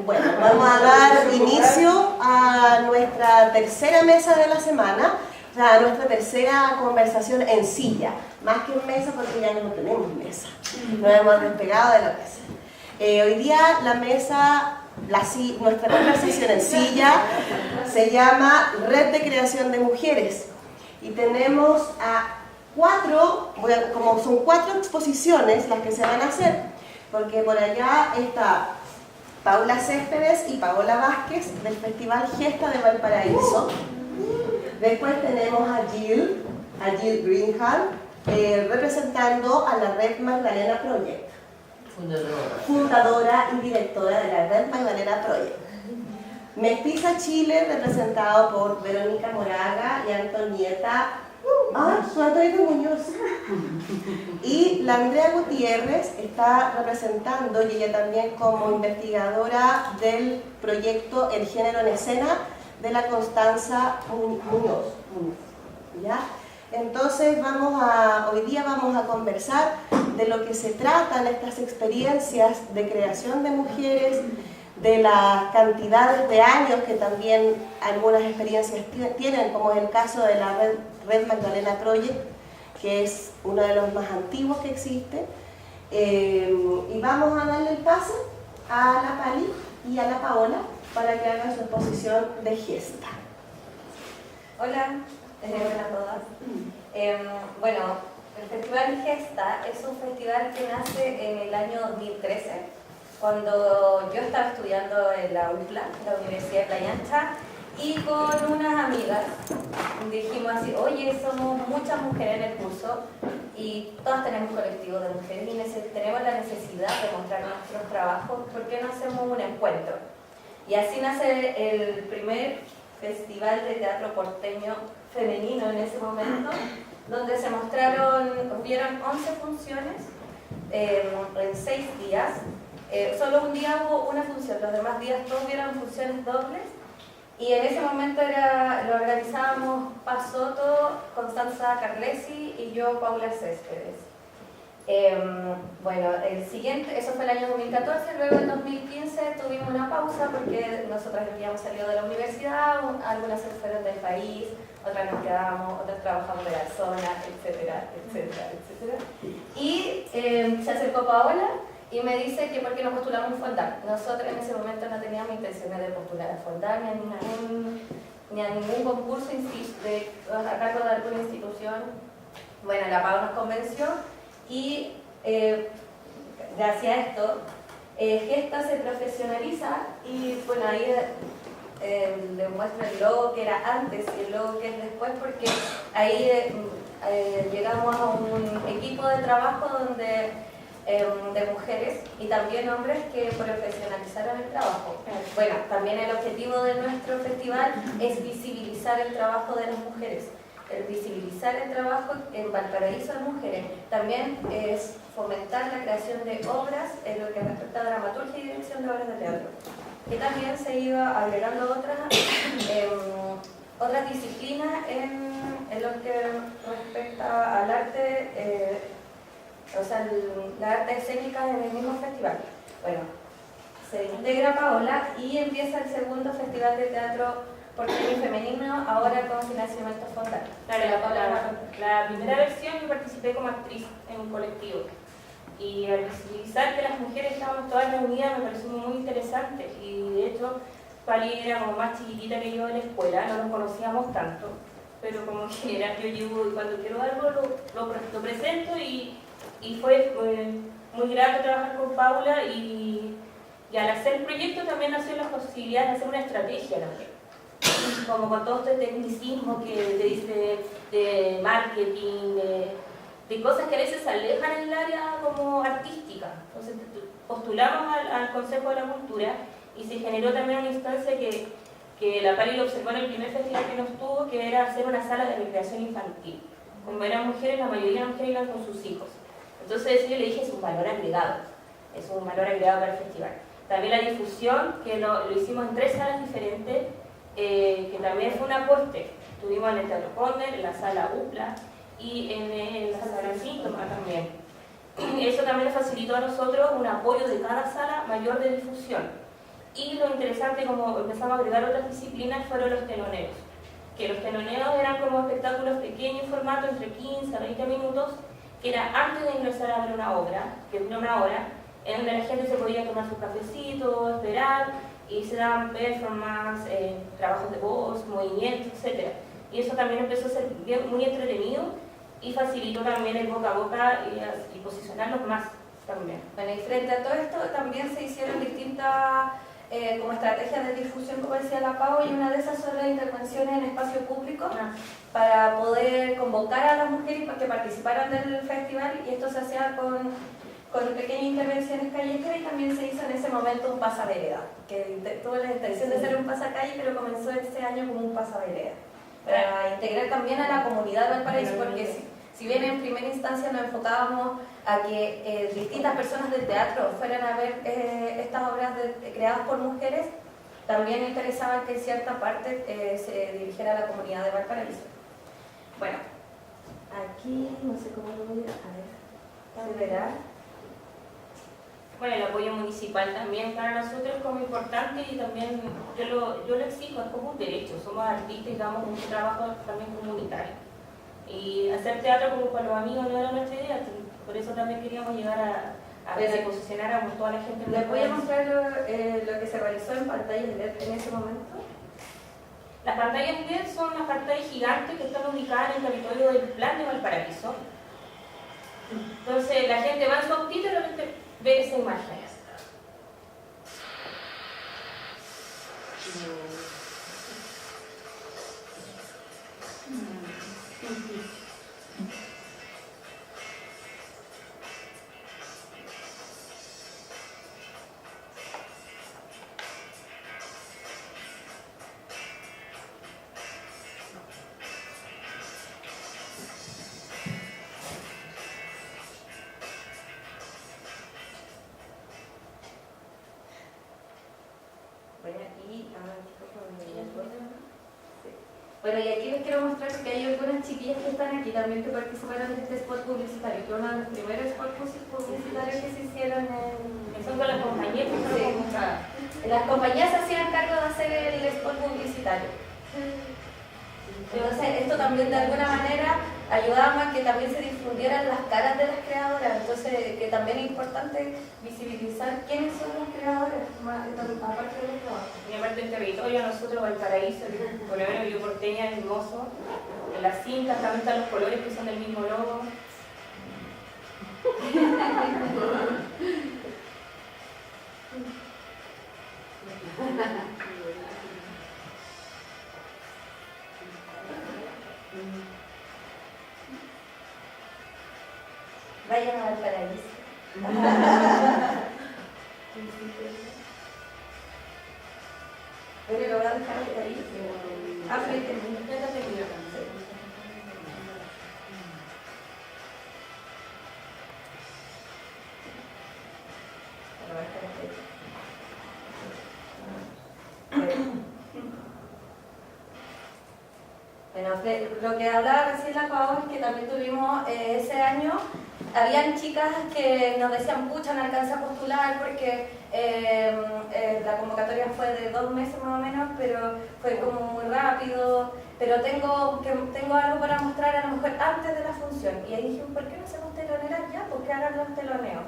Bueno, vamos a dar inicio a nuestra tercera mesa de la semana, o sea, a nuestra tercera conversación en silla, más que en mesa porque ya no tenemos mesa, nos hemos despegado de la mesa. Hoy día la mesa, nuestra conversación en silla se llama Red de Creación de Mujeres y tenemos a como son 4 exposiciones las que se van a hacer, porque por allá está Paula Céspedes y Paola Vázquez del Festival Gesta de Valparaíso. Después tenemos a Jill Greenhalgh, representando a la Red Magdalena Project, fundadora y directora de la Red Magdalena Project. Mestiza Chile, representado por Verónica Moraga y Antonieta Muñoz. Y la Andrea Gutiérrez está representando, y ella también como investigadora del proyecto El Género en Escena de la Constanza Muñoz. ¿Ya? Entonces hoy día vamos a conversar de lo que se tratan estas experiencias de creación de mujeres, de las cantidades de años que también algunas experiencias tienen, como es el caso de la Red Magdalena Project, que es uno de los más antiguos que existe. Y vamos a darle el pase a la Pali y a la Paola para que hagan su exposición de Gesta. Hola, hola a todas. Bueno, el Festival Gesta es un festival que nace en el año 2013, cuando yo estaba estudiando en la UPLA, la Universidad de Playa Ancha, y con unas amigas dijimos así: oye, somos muchas mujeres en el curso y todas tenemos colectivos de mujeres y tenemos la necesidad de mostrar nuestros trabajos, ¿por qué no hacemos un encuentro? Y así nace el primer festival de teatro porteño femenino en ese momento, donde se hubieron 11 funciones en 6 días. Solo un día hubo una función, los demás días todos hubieron funciones dobles, y en ese momento lo organizábamos Pasoto, Constanza Carlesi y yo, Paula Céspedes. Bueno, el siguiente, eso fue el año 2014, luego en 2015 tuvimos una pausa porque nosotras habíamos salido de la universidad, algunas se fueron del país, otras nos quedamos, otras trabajamos de la zona, etcétera, etcétera, etcétera. Y se acercó Paola y me dice que por qué no postulamos un Fondar. Nosotros en ese momento no teníamos intenciones de postular a Fondar ni a ningún concurso a cargo de alguna institución. Bueno, la Pau nos convenció y gracias a esto Gesta se profesionaliza y bueno, ahí le muestra el logo que era antes y el logo que es después, porque ahí llegamos a un equipo de trabajo de mujeres y también hombres que profesionalizaron el trabajo. Bueno, también el objetivo de nuestro festival es visibilizar el trabajo de las mujeres, visibilizar el trabajo en Valparaíso de mujeres. También es fomentar la creación de obras en lo que respecta a dramaturgia y dirección de obras de teatro. Y también se iba agregando otras disciplinas en lo que respecta al arte, o sea, la arte escénica en el mismo festival. Bueno, se integra Paola y empieza el segundo festival de teatro porteño femenino, ahora con financiamiento Fondar. Claro, la primera versión yo participé como actriz en un colectivo. Y al visibilizar que las mujeres estábamos todas reunidas me pareció muy interesante. Y de hecho, Pali era como más chiquitita que yo en la escuela, no nos conocíamos tanto. Pero como en general yo llevo y cuando quiero algo lo presento y fue muy grato trabajar con Paula y al hacer el proyecto también nació la posibilidad de hacer una estrategia también. Como con todo este tecnicismo que te dice de marketing, de cosas que a veces se alejan en el área como artística. Entonces postulamos al Consejo de la Cultura y se generó también una instancia que la Pali lo observó en el primer festival que nos tuvo, que era hacer una sala de recreación infantil. Como eran mujeres, la mayoría de las mujeres iban con sus hijos. Entonces yo le dije, es un valor agregado para el festival. También la difusión, que lo hicimos en 3 salas diferentes, que también fue un aporte. Estuvimos en el Teatro Conde, en la sala UPLA y en la sala Síntoma también. eso también nos facilitó a nosotros un apoyo de cada sala mayor de difusión. Y lo interesante, como empezamos a agregar otras disciplinas, fueron los teloneos. Que los teloneos eran como espectáculos pequeños en formato, entre 15 a 20 minutos, que era antes de ingresar a ver una obra, que dura una hora, en donde la gente se podía tomar su cafecito, esperar, y se daban performances, trabajos de voz, movimientos, etc. Y eso también empezó a ser muy entretenido y facilitó también el boca a boca y posicionarlos más también. Bueno, y frente a todo esto también se hicieron distintas como estrategias de difusión, como decía la Pau, y una de esas son las intervenciones en espacio público para poder convocar a las mujeres para que participaran del festival, y esto se hacía con pequeñas intervenciones callejeras, y también se hizo en ese momento un pasavereda, que tuvo la intención de ser un pasacalle, pero comenzó este año como un pasavereda, para integrar también a la comunidad de Valparaíso, porque si bien en primera instancia nos enfocábamos a que distintas personas del teatro fueran a ver estas obras creadas por mujeres, también interesaba que cierta parte se dirigiera a la comunidad de Valparaíso. Bueno, aquí no sé cómo lo voy a ver, se verá. Bueno, el apoyo municipal también para nosotros es como importante, y también yo lo exijo, es como un derecho. Somos artistas y damos un trabajo también comunitario. Y hacer teatro como para los amigos no era nuestra idea, por eso también queríamos llegar a que se posicionáramos toda la gente. ¿Les voy a mostrar lo que se realizó en pantallas LED en ese momento? Las pantallas LED son unas pantallas gigantes que están ubicadas en el territorio del Plan de Valparaíso. Entonces la gente va en su autito y realmente ve esa imagen. Bueno, y aquí les quiero mostrar que hay algunas chiquillas que están aquí también que participaron de este spot publicitario, que es uno de los primeros spots publicitarios que se hicieron Son con las compañías que están convocadas. Las compañías se hacían cargo de hacer el spot publicitario. Entonces, esto también de alguna manera ayudaba a que también se difundieran las caras de las creadoras. Entonces, que también es importante visibilizar quiénes son las creadoras, aparte de los trabajos. Y aparte del territorio, nosotros Valparaíso, por lo menos yo porteña, es hermoso. En las cintas también están los colores que son del mismo logo. Vayan a Valparaíso. Pero lo voy a dejar ahí. Frente. Bueno, lo que hablaba recién la Pau es que también tuvimos ese año, habían chicas que nos decían, pucha, no alcancé a postular porque la convocatoria fue de 2 meses más o menos, pero fue como muy rápido, pero tengo algo para mostrar a lo mejor antes de la función. Y ahí dije, ¿por qué no hacemos teloneras ya? ¿Por qué hagan los teloneos?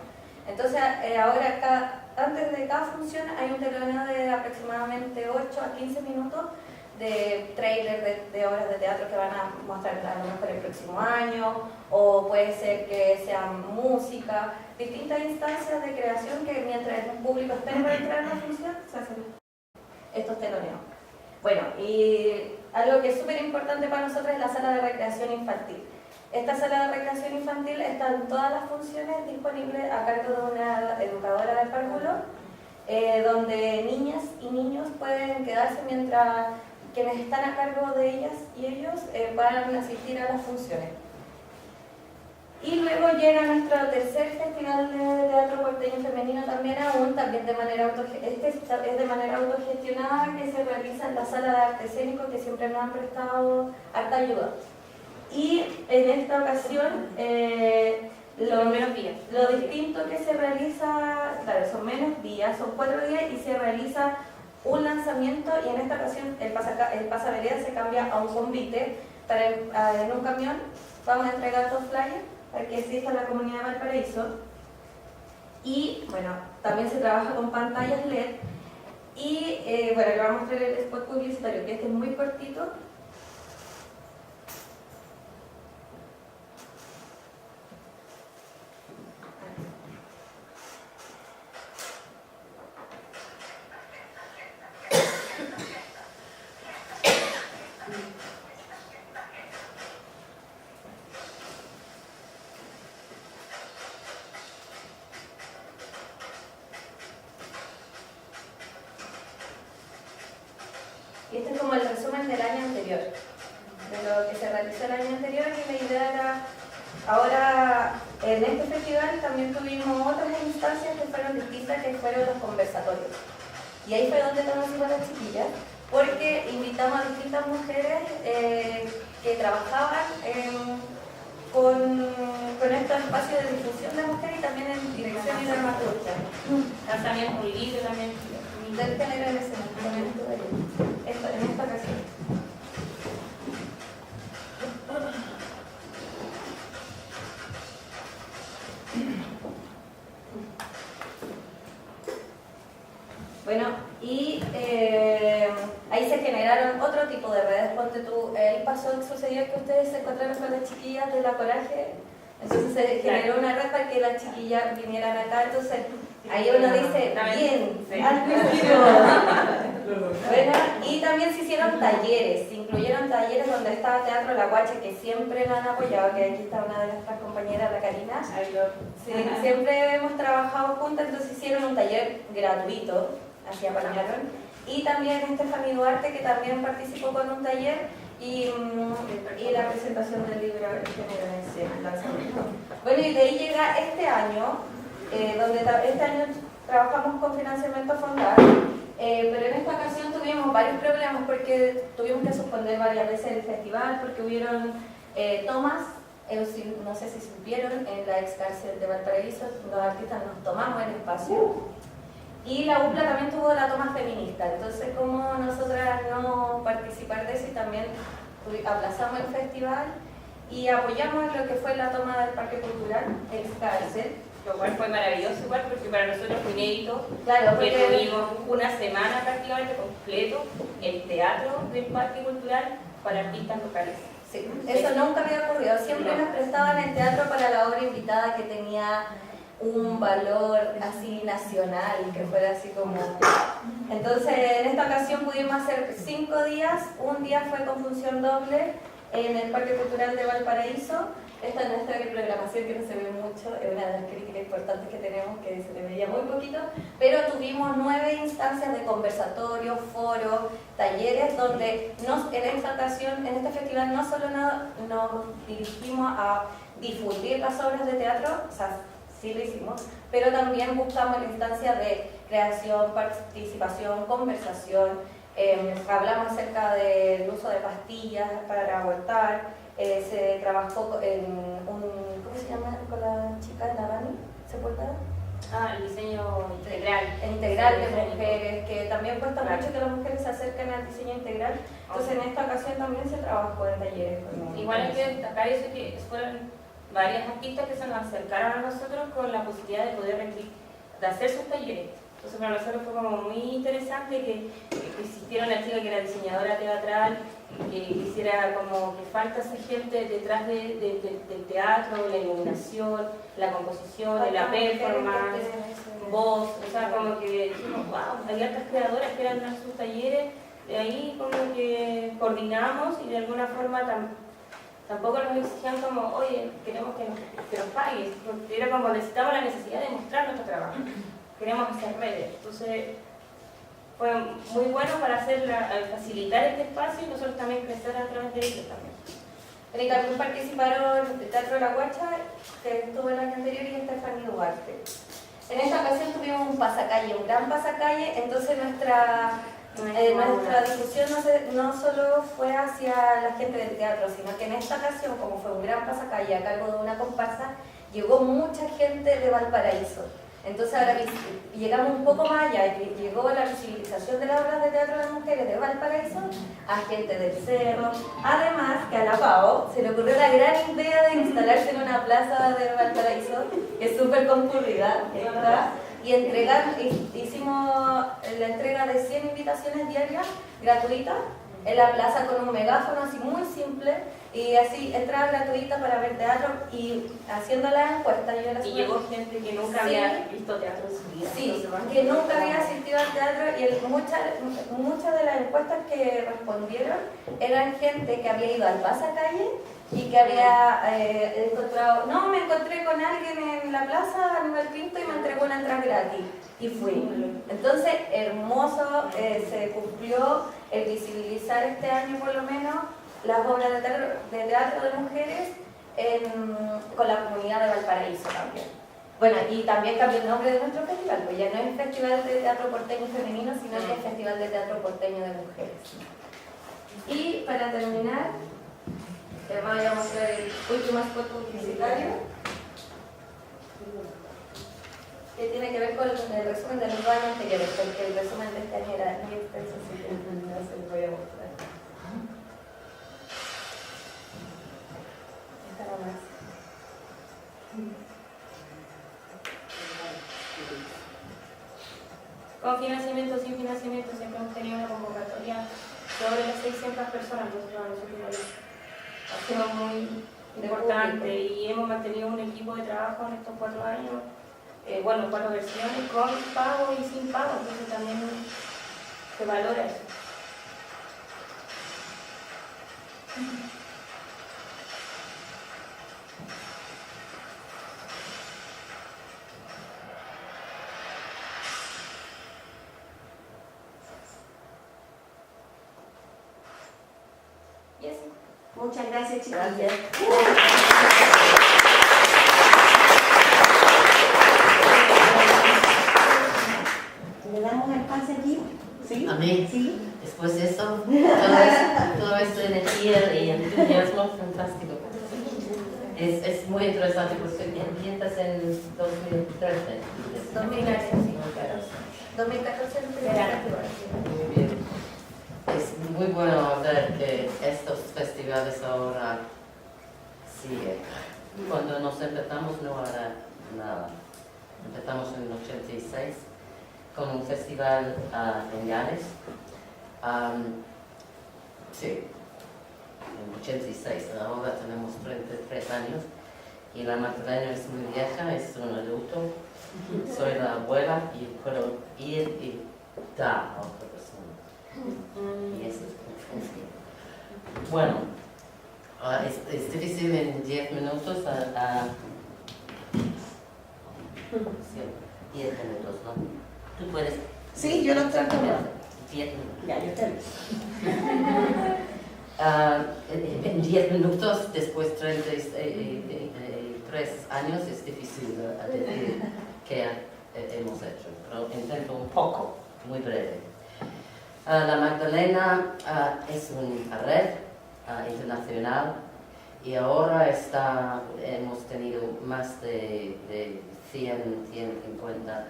Entonces, ahora antes de cada función hay un teloneo de aproximadamente 8 a 15 minutos de trailer de obras de teatro que van a mostrar a lo mejor el próximo año, o puede ser que sean música, distintas instancias de creación que mientras el público esté para entrar a la función se hacen estos teloneos. Bueno, y algo que es súper importante para nosotros es la sala de recreación infantil. Esta sala de recreación infantil está en todas las funciones disponibles a cargo de una educadora del párvulo, donde niñas y niños pueden quedarse mientras quienes están a cargo de ellas y ellos van a asistir a las funciones. Y luego llega nuestro tercer festival de teatro porteño femenino también de manera autogestionada, que se realiza en la sala de arte escénico, que siempre nos han prestado harta ayuda. Y en esta ocasión Son menos días. Lo distinto que se realiza, claro, son menos días, son 4 días y se realiza un lanzamiento y en esta ocasión el pasavereda se cambia a un convite para en un camión vamos a entregar 2 flyers para que exista en la comunidad de Valparaíso y bueno, también se trabaja con pantallas LED y bueno, le voy a mostrar el spot publicitario que este es muy cortito. Y este es como el resumen del año anterior, de lo que se realizó el año anterior y la idea era, ahora en este festival también tuvimos otras instancias que fueron distintas, que fueron los conversatorios. Y ahí fue donde conocimos a las chiquillas, porque invitamos a distintas mujeres que trabajaban con estos espacios de difusión de mujeres y también en dirección y dramaturgia. También un libro también. Del género en escena, también estuve ahí, en esta ocasión. Bueno, y ahí se generaron otro tipo de redes. Ponte tú, ahí sucedió que ustedes se encontraron con las chiquillas de la Coraje, entonces se generó una red para que las chiquillas vinieran acá, entonces ahí uno dice, bien, al principio. Bueno, y también se hicieron talleres, se incluyeron talleres donde estaba Teatro La Guacha, que siempre lo han apoyado, que aquí está una de nuestras compañeras, la Karina. Sí, siempre hemos trabajado juntas, entonces hicieron un taller gratuito, así apañaron. Y también Stephanie Duarte, que también participó con un taller, y la presentación del libro El género en escena, el lanzamiento. Bueno, y de ahí llega este año, donde este año trabajamos con financiamiento fondar, pero en esta ocasión tuvimos varios problemas porque tuvimos que suspender varias veces el festival porque hubieron tomas, no sé si supieron, en la ex cárcel de Valparaíso, los artistas nos tomamos el espacio. Y la UPLA también tuvo la toma feminista, entonces como nosotras no participar de eso y también aplazamos el festival y apoyamos lo que fue la toma del Parque Cultural, ex cárcel. Lo cual fue maravilloso igual porque para nosotros fue inédito, Claro, porque porque tuvimos una semana prácticamente completo el teatro del Parque Cultural para artistas locales. sí, eso nunca había ocurrido, siempre nos prestaban el teatro para la obra invitada que tenía un valor así nacional, que fuera así como... Entonces en esta ocasión pudimos hacer 5 días, un día fue con función doble en el Parque Cultural de Valparaíso. Esta es nuestra programación que no se ve mucho, es una de las críticas importantes que tenemos, que se le veía muy poquito, pero tuvimos 9 instancias de conversatorios, foros, talleres, donde en esta ocasión, en este festival, no solo nos dirigimos a difundir las obras de teatro, o sea, sí lo hicimos, pero también buscamos la instancia de creación, participación, conversación, hablamos acerca del uso de pastillas para abortar, se trabajó en ¿cómo se llama? Con la chica de la Dani, ¿se acuerda? El diseño integral. Integral de mujeres, que también cuesta mucho que las mujeres se acerquen al diseño integral, entonces en esta ocasión también se trabajó en talleres. Igual hay que destacar eso, que fueron varias artistas que se nos acercaron a nosotros con la posibilidad de poder de hacer sus talleres. Entonces para nosotros fue como muy interesante que existiera una chica que era diseñadora teatral, que hiciera como que falta esa gente detrás del teatro, la iluminación, la composición, la performance, voz, o sea, como que dijimos, wow, había otras creadoras que eran sus talleres, de ahí como que coordinamos y de alguna forma tampoco nos exigían como, oye, queremos que nos pagues, porque era como necesitamos la necesidad de mostrar nuestro trabajo, queremos hacer redes, entonces fue muy bueno para facilitar este espacio y nosotros también crecer a través de ellos también. Y también participaron el Teatro La Guacha, que estuvo el año anterior, y Stephanie Duarte. En esta ocasión tuvimos un pasacalle, un gran pasacalle, entonces nuestra difusión no solo fue hacia la gente del teatro, sino que en esta ocasión, como fue un gran pasacalle a cargo de una comparsa, llegó mucha gente de Valparaíso. Entonces ahora llegamos un poco más allá, y llegó la visibilización de las obras de teatro de mujeres de Valparaíso a gente del cerro. Además que a la PAO se le ocurrió la gran idea de instalarse en una plaza de Valparaíso, que es súper concurrida, ¿verdad? Y hicimos la entrega de 100 invitaciones diarias gratuitas en la plaza con un megáfono así muy simple, y así entrada gratuita para ver teatro, y haciendo las encuestas Y llegó gente que nunca había visto teatro en su vida. Sí, que nunca había asistido al teatro, y muchas de las encuestas que respondieron eran gente que había ido al pasacalle y que había encontrado, no, me encontré con alguien en la plaza Aníbal Pinto y me entregó una entrada gratis y fui. Entonces, hermoso, se cumplió el visibilizar este año por lo menos las obras de teatro de mujeres con la comunidad de Valparaíso también. Bueno, y también cambió el nombre de nuestro festival, pues ya no es Festival de Teatro Porteño Femenino, sino que es Festival de Teatro Porteño de Mujeres. Y para terminar, además voy a mostrar el último spot publicitario, que tiene que ver con el resumen de los 2 años anteriores, porque el resumen de este año era muy extenso, así que no se lo voy a mostrar. Esta era más. Con financiamiento, sin financiamiento, siempre hemos tenido una convocatoria sobre las 600 personas, ha sido muy importante y hemos mantenido un equipo de trabajo en estos 4 años, 4 versiones, con pago y sin pago, entonces también se valora eso. Y así. Muchas gracias, chiquillas. ¿Le damos el pase aquí? ¿Sí? A mí, ¿Sí? después de eso, toda esta energía y entusiasmo fantástico. Es muy interesante porque empiezas en 2013. 2014. 2014 Muy bien. Es muy bueno ver que estos festivales ahora siguen. Cuando nos empezamos no era nada. Empezamos en el 86 con un festival en Llanes. Sí, en 86. Ahora tenemos 33 años y la Magdalena es muy vieja, es un adulto. Soy la abuela y puedo ir y dar a otra persona. Y eso es muy bueno, es difícil en 10 minutos sí, 10 minutos, ¿no? Tú puedes. Sí, yo lo trato. 10 minutos. Ya, yo te en 10 minutos, después de 33 años, es difícil decir qué hemos hecho, pero intento un poco, muy breve. La Magdalena es una red internacional y ahora hemos tenido más de 150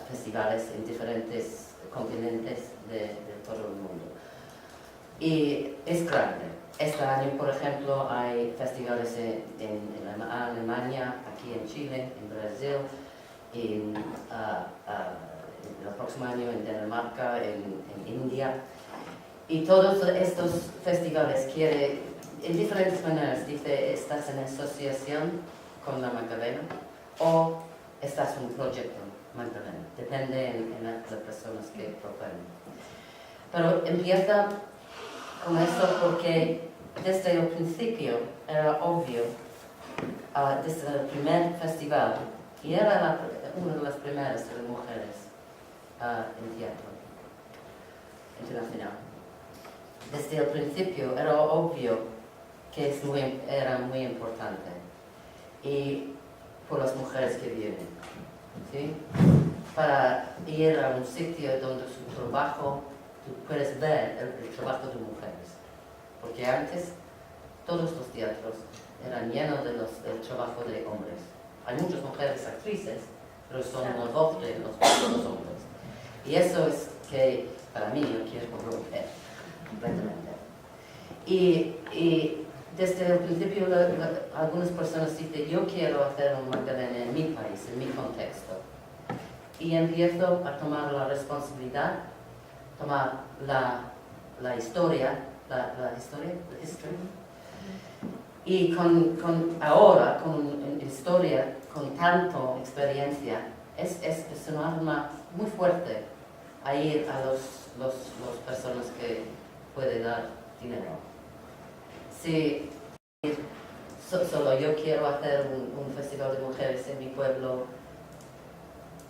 festivales en diferentes continentes de todo el mundo. Y es grande. Este año, por ejemplo, hay festivales en Alemania, aquí en Chile, en Brasil, el próximo año en Dinamarca, en India. Y todos estos festivales quieren, en diferentes maneras, dice, estás en asociación con la Magdalena o estás en un proyecto Magdalena. Depende en las personas que proponen. Pero empieza con eso porque desde el principio era obvio, desde el primer festival, y era una de las primeras de mujeres en teatro internacional. Desde el principio era obvio que era muy importante, y por las mujeres que vienen, ¿sí? Para ir a un sitio donde su trabajo, tú puedes ver el trabajo de mujeres, porque antes todos los teatros eran llenos del trabajo de hombres. Hay muchas mujeres actrices, pero son la voz de los hombres. Y eso es que para mí yo quiero romper completamente. Y desde el principio algunas personas dicen, yo quiero hacer un Magdalena en mi país, en mi contexto. Y empiezo a tomar la responsabilidad, tomar la historia, y ahora, con una historia, con tanta experiencia, es una arma muy fuerte a ir a las personas que pueden dar dinero. Si solo yo quiero hacer un festival de mujeres en mi pueblo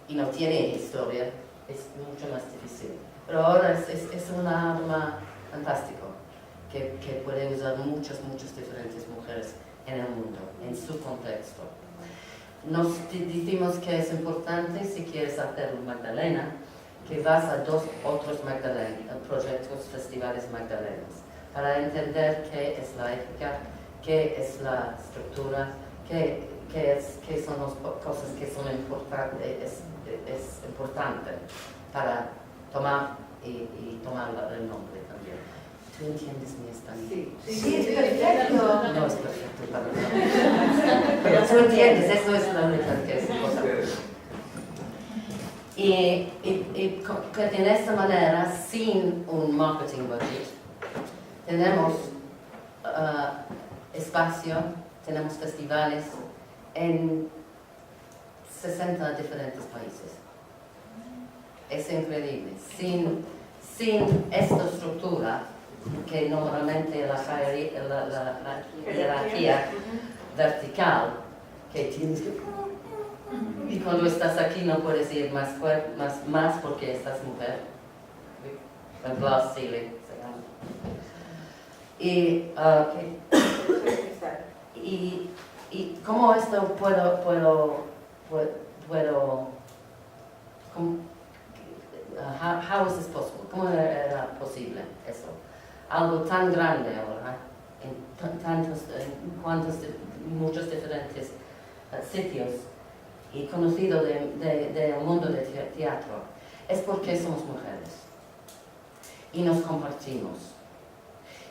y no tiene historia, es mucho más difícil. Pero ahora es una arma fantástica que puede usar muchas diferentes mujeres en el mundo, en su contexto. Nos decimos que es importante, si quieres hacer un Magdalena, que vas a 2 otros proyectos, festivales Magdalenas, para entender qué es la ética, qué es la estructura, qué son las cosas que son importantes, es importante para tomar y tomar el nombre también. ¿Tú entiendes mi español? Sí, es perfecto. No es perfecto para mí. Pero tú entiendes, eso es la única que es importante. Y que de esta manera, sin un marketing budget, tenemos espacio, tenemos festivales en 60 diferentes países. Es increíble. Sin esta estructura, que normalmente la jerarquía vertical, que tienes que... Y cuando estás aquí no puedes ir más porque estás mujer. El glass ceiling se llama. Y cómo esto puedo how is this possible? ¿Cómo era posible eso? Algo tan grande ahora, en muchos diferentes sitios y conocido del mundo del teatro, es porque somos mujeres y nos compartimos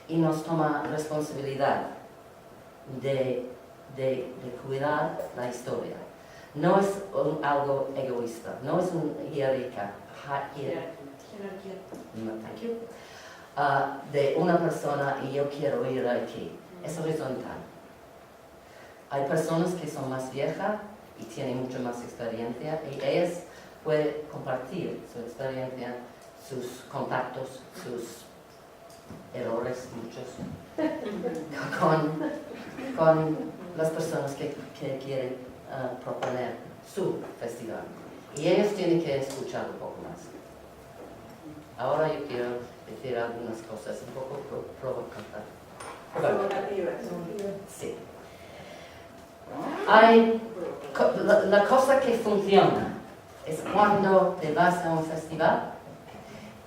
y nos toma responsabilidad de cuidar la historia. No es algo egoísta, no es una jerarquía. De una persona y yo quiero ir aquí. Es horizontal. Hay personas que son más viejas y tienen mucha más experiencia y ellas pueden compartir su experiencia, sus contactos, sus errores, muchos, con las personas que quieren proponer su festival. Y ellos tienen que escuchar un poco más. Ahora yo quiero decir algunas cosas un poco provocativas. Sí. La cosa que funciona es cuando te vas a un festival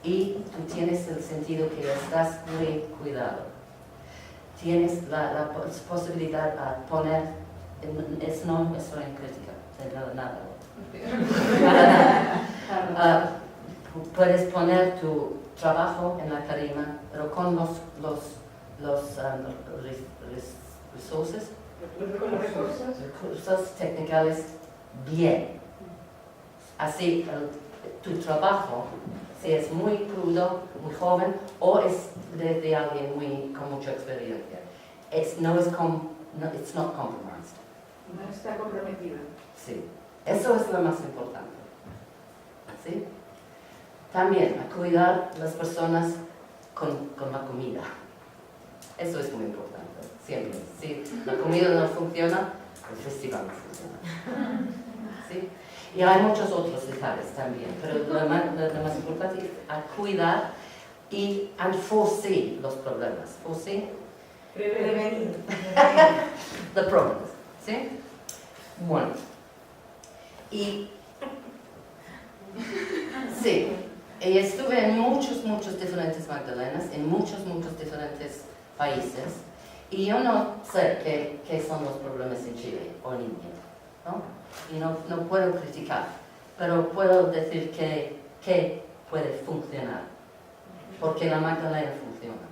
y tú tienes el sentido que estás muy cuidado. Tienes la posibilidad de poner, no estoy en crítica, de nada. Puedes poner tu trabajo en la tarima, pero con los recursos técnicos bien. Así, tu trabajo, si es muy crudo, muy joven, o es de alguien con mucha experiencia, it's not compromised. No está comprometida. Sí, eso es lo más importante. ¿Sí? También a cuidar a las personas con la comida. Eso es muy importante, siempre. Si la comida no funciona, el festival no funciona. ¿Sí? Y hay muchos otros detalles también, pero lo más importante es a cuidar y a foresee los problemas. Foresee. Prevenir. The problems. ¿Sí? Bueno. Y sí, y estuve en muchos diferentes Magdalenas, en muchos diferentes países, Y yo no sé qué son los problemas en Chile o en India, ¿no? Y no puedo criticar, pero puedo decir que puede funcionar. Porque la Magdalena funciona.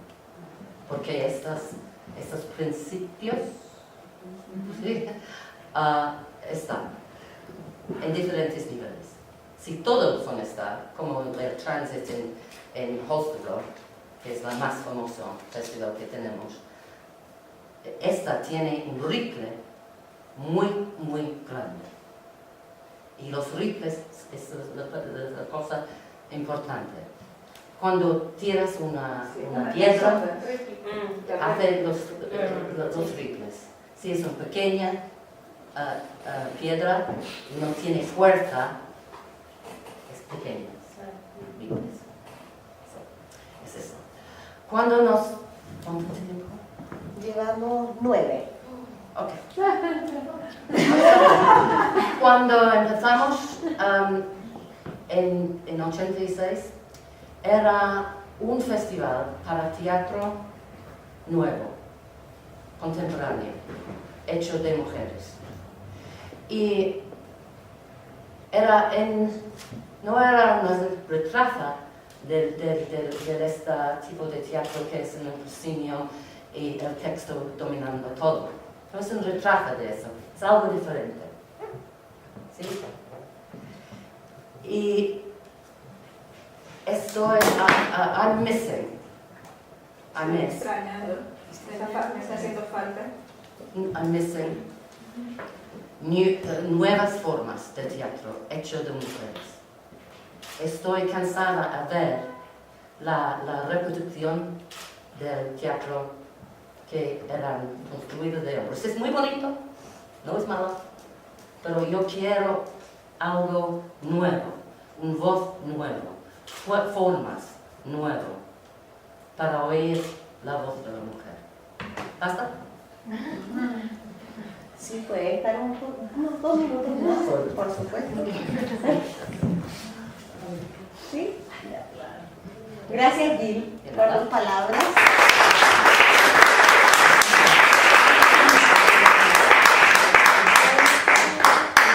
Porque estos principios ¿sí? Están en diferentes niveles. Si todos van a estar, como el Transit en Holstebro, que es la más famosa festival que tenemos, esta tiene un rifle muy, muy grande. Y los rifles es la cosa importante. Cuando tiras una piedra, hace los rifles. Si es una pequeña piedra y no tiene fuerza, es pequeña. Rifles. Es eso. ¿Cuánto tiempo? Llevamos 9. Ok. Cuando empezamos en 86, era un festival para teatro nuevo, contemporáneo, hecho de mujeres. Y no era una retrata de este tipo de teatro que es en el proscenio y el texto dominando todo. No es un retrato de eso, es algo diferente. ¿Sí? Y estoy, I'm missing. I miss. Extrañando. Me está haciendo falta. I'm missing nuevas formas de teatro hecho de mujeres. Estoy cansada de ver la reproducción del teatro que eran construidos de hombres. Es muy bonito, no es malo, pero yo quiero algo nuevo, un voz nuevo, formas nuevas para oír la voz de la mujer. ¿Basta? Sí, puede estar unos 2 minutos más, por supuesto. ¿Sí? Gracias, Gil, por tus palabras.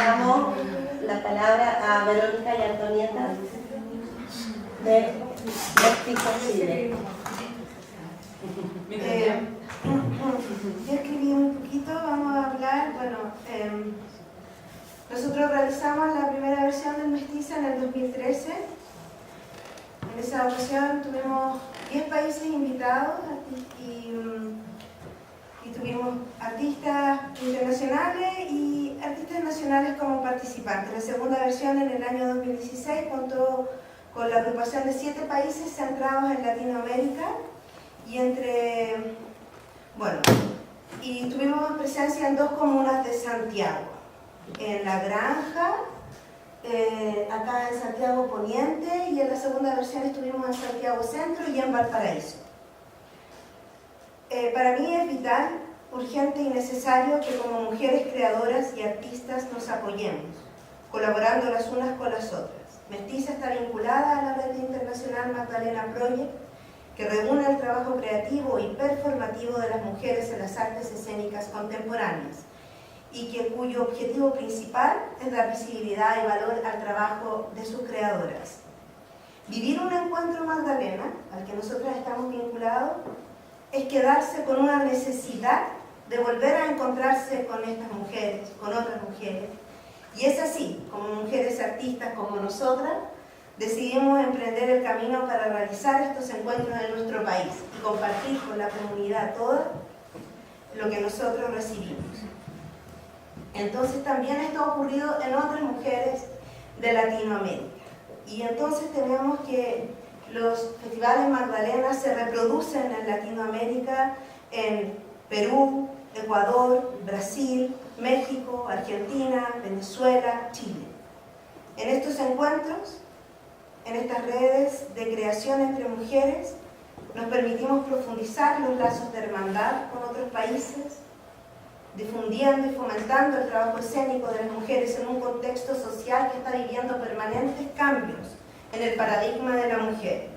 Damos la palabra a Verónica y Antonieta de Mestiza Chile. Yo escribí un poquito, vamos a hablar, nosotros realizamos la primera versión del Mestiza en el 2013. En esa ocasión tuvimos 10 países invitados y tuvimos artistas internacionales y artistas nacionales como participantes. La segunda versión en el año 2016 contó con la agrupación de 7 países centrados en Latinoamérica y tuvimos presencia en 2 comunas de Santiago, en La Granja, acá en Santiago Poniente, y en la segunda versión estuvimos en Santiago Centro y en Valparaíso. Para mí es vital, urgente y necesario que como mujeres creadoras y artistas nos apoyemos, colaborando las unas con las otras. Mestiza está vinculada a la red internacional Magdalena Project, que reúne el trabajo creativo y performativo de las mujeres en las artes escénicas contemporáneas y cuyo objetivo principal es dar visibilidad y valor al trabajo de sus creadoras. Vivir un encuentro Magdalena, al que nosotras estamos vinculados, es quedarse con una necesidad de volver a encontrarse con estas mujeres, con otras mujeres. Y es así, como mujeres artistas como nosotras, decidimos emprender el camino para realizar estos encuentros en nuestro país y compartir con la comunidad toda lo que nosotros recibimos. Entonces también esto ha ocurrido en otras mujeres de Latinoamérica. Y entonces tenemos que los festivales Magdalena se reproducen en Latinoamérica, en Perú, Ecuador, Brasil, México, Argentina, Venezuela, Chile. En estos encuentros, en estas redes de creación entre mujeres, nos permitimos profundizar los lazos de hermandad con otros países, difundiendo y fomentando el trabajo escénico de las mujeres en un contexto social que está viviendo permanentes cambios en el paradigma de la mujer.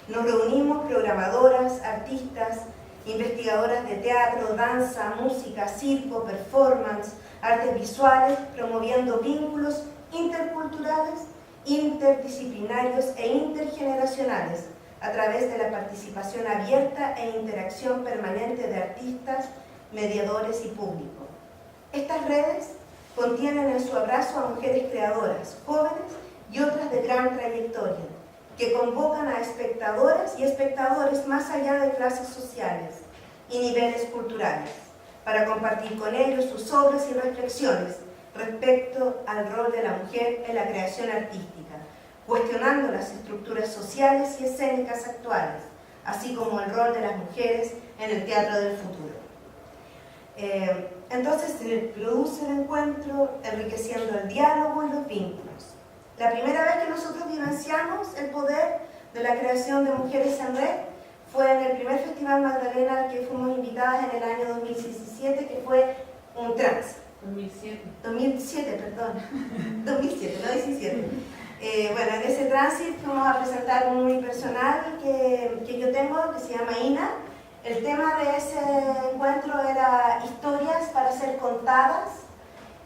Nos reunimos programadoras, artistas investigadoras de teatro, danza, música, circo, performance, artes visuales, promoviendo vínculos interculturales, interdisciplinarios e intergeneracionales a través de la participación abierta e interacción permanente de artistas, mediadores y público. Estas redes contienen en su abrazo a mujeres creadoras, jóvenes y otras de gran trayectoria, que convocan a espectadoras y espectadores más allá de clases sociales y niveles culturales, para compartir con ellos sus obras y reflexiones respecto al rol de la mujer en la creación artística, cuestionando las estructuras sociales y escénicas actuales, así como el rol de las mujeres en el teatro del futuro. Entonces se produce el encuentro enriqueciendo el diálogo y los vínculos. La primera vez que nosotros vivenciamos el poder de la creación de Mujeres en Red fue en el primer Festival Magdalena al que fuimos invitadas en el año 2017, que fue un trans. 2007, perdón. 2007, no 17. Bueno, en ese tránsito fuimos a presentar un unipersonal que yo tengo, que se llama Ina. El tema de ese encuentro era historias para ser contadas,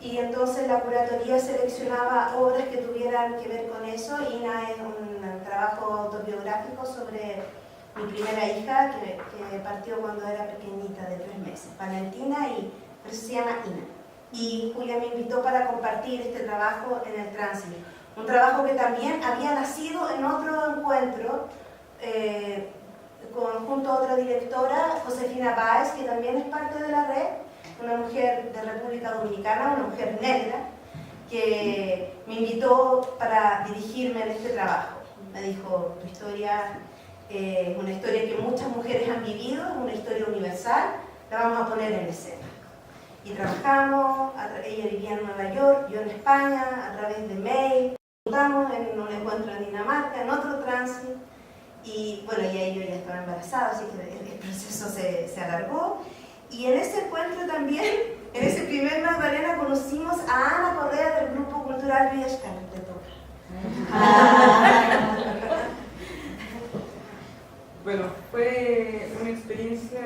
y entonces la curatoría seleccionaba obras que tuvieran que ver con eso. Ina es un trabajo autobiográfico sobre mi primera hija, que partió cuando era pequeñita, de 3 meses, Valentina, y por eso se llama Ina. Y Julia me invitó para compartir este trabajo en el tránsito. Un trabajo que también había nacido en otro encuentro, junto a otra directora, Josefina Báez, que también es parte de la red, una mujer de República Dominicana, una mujer negra, que me invitó para dirigirme en este trabajo. Me dijo, tu historia es una historia que muchas mujeres han vivido, es una historia universal, la vamos a poner en escena. Y trabajamos, ella vivía en Nueva York, yo en España, a través de mail, juntamos en un encuentro en Dinamarca, en otro tránsito, y bueno, ya yo ya estaba embarazada, así que el proceso se alargó. Y en ese encuentro también, en ese primer Magdalena, conocimos a Ana Correa del Grupo Cultural Villescana. Bueno, fue una experiencia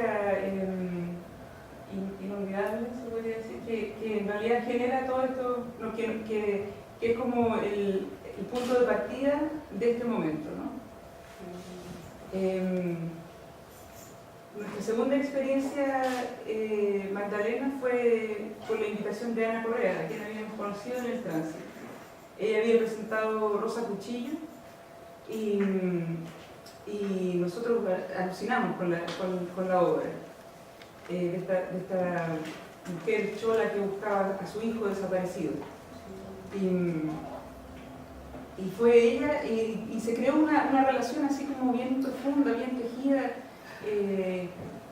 inolvidable, se podría decir, que en realidad genera todo esto, que es como el punto de partida de este momento, ¿no? Nuestra segunda experiencia, Magdalena, fue por la invitación de Ana Correa, a quien habíamos conocido en el tránsito. Ella había presentado Rosa Cuchillo y nosotros alucinamos con la obra de esta mujer chola que buscaba a su hijo desaparecido. Y fue ella, y se creó una relación así como bien profunda, bien tejida.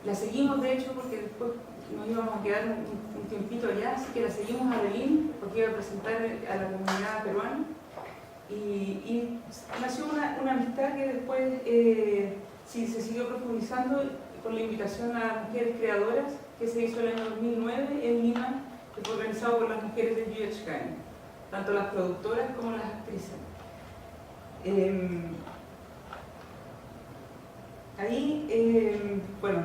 La seguimos, de hecho, porque después nos íbamos a quedar un tiempito allá, así que la seguimos a Berlín, porque iba a presentar a la comunidad peruana. Y nació una amistad que después se siguió profundizando con la invitación a mujeres creadoras, que se hizo en el año 2009 en Lima, que fue organizado por las mujeres de Villescana, tanto las productoras como las actrices. Bueno,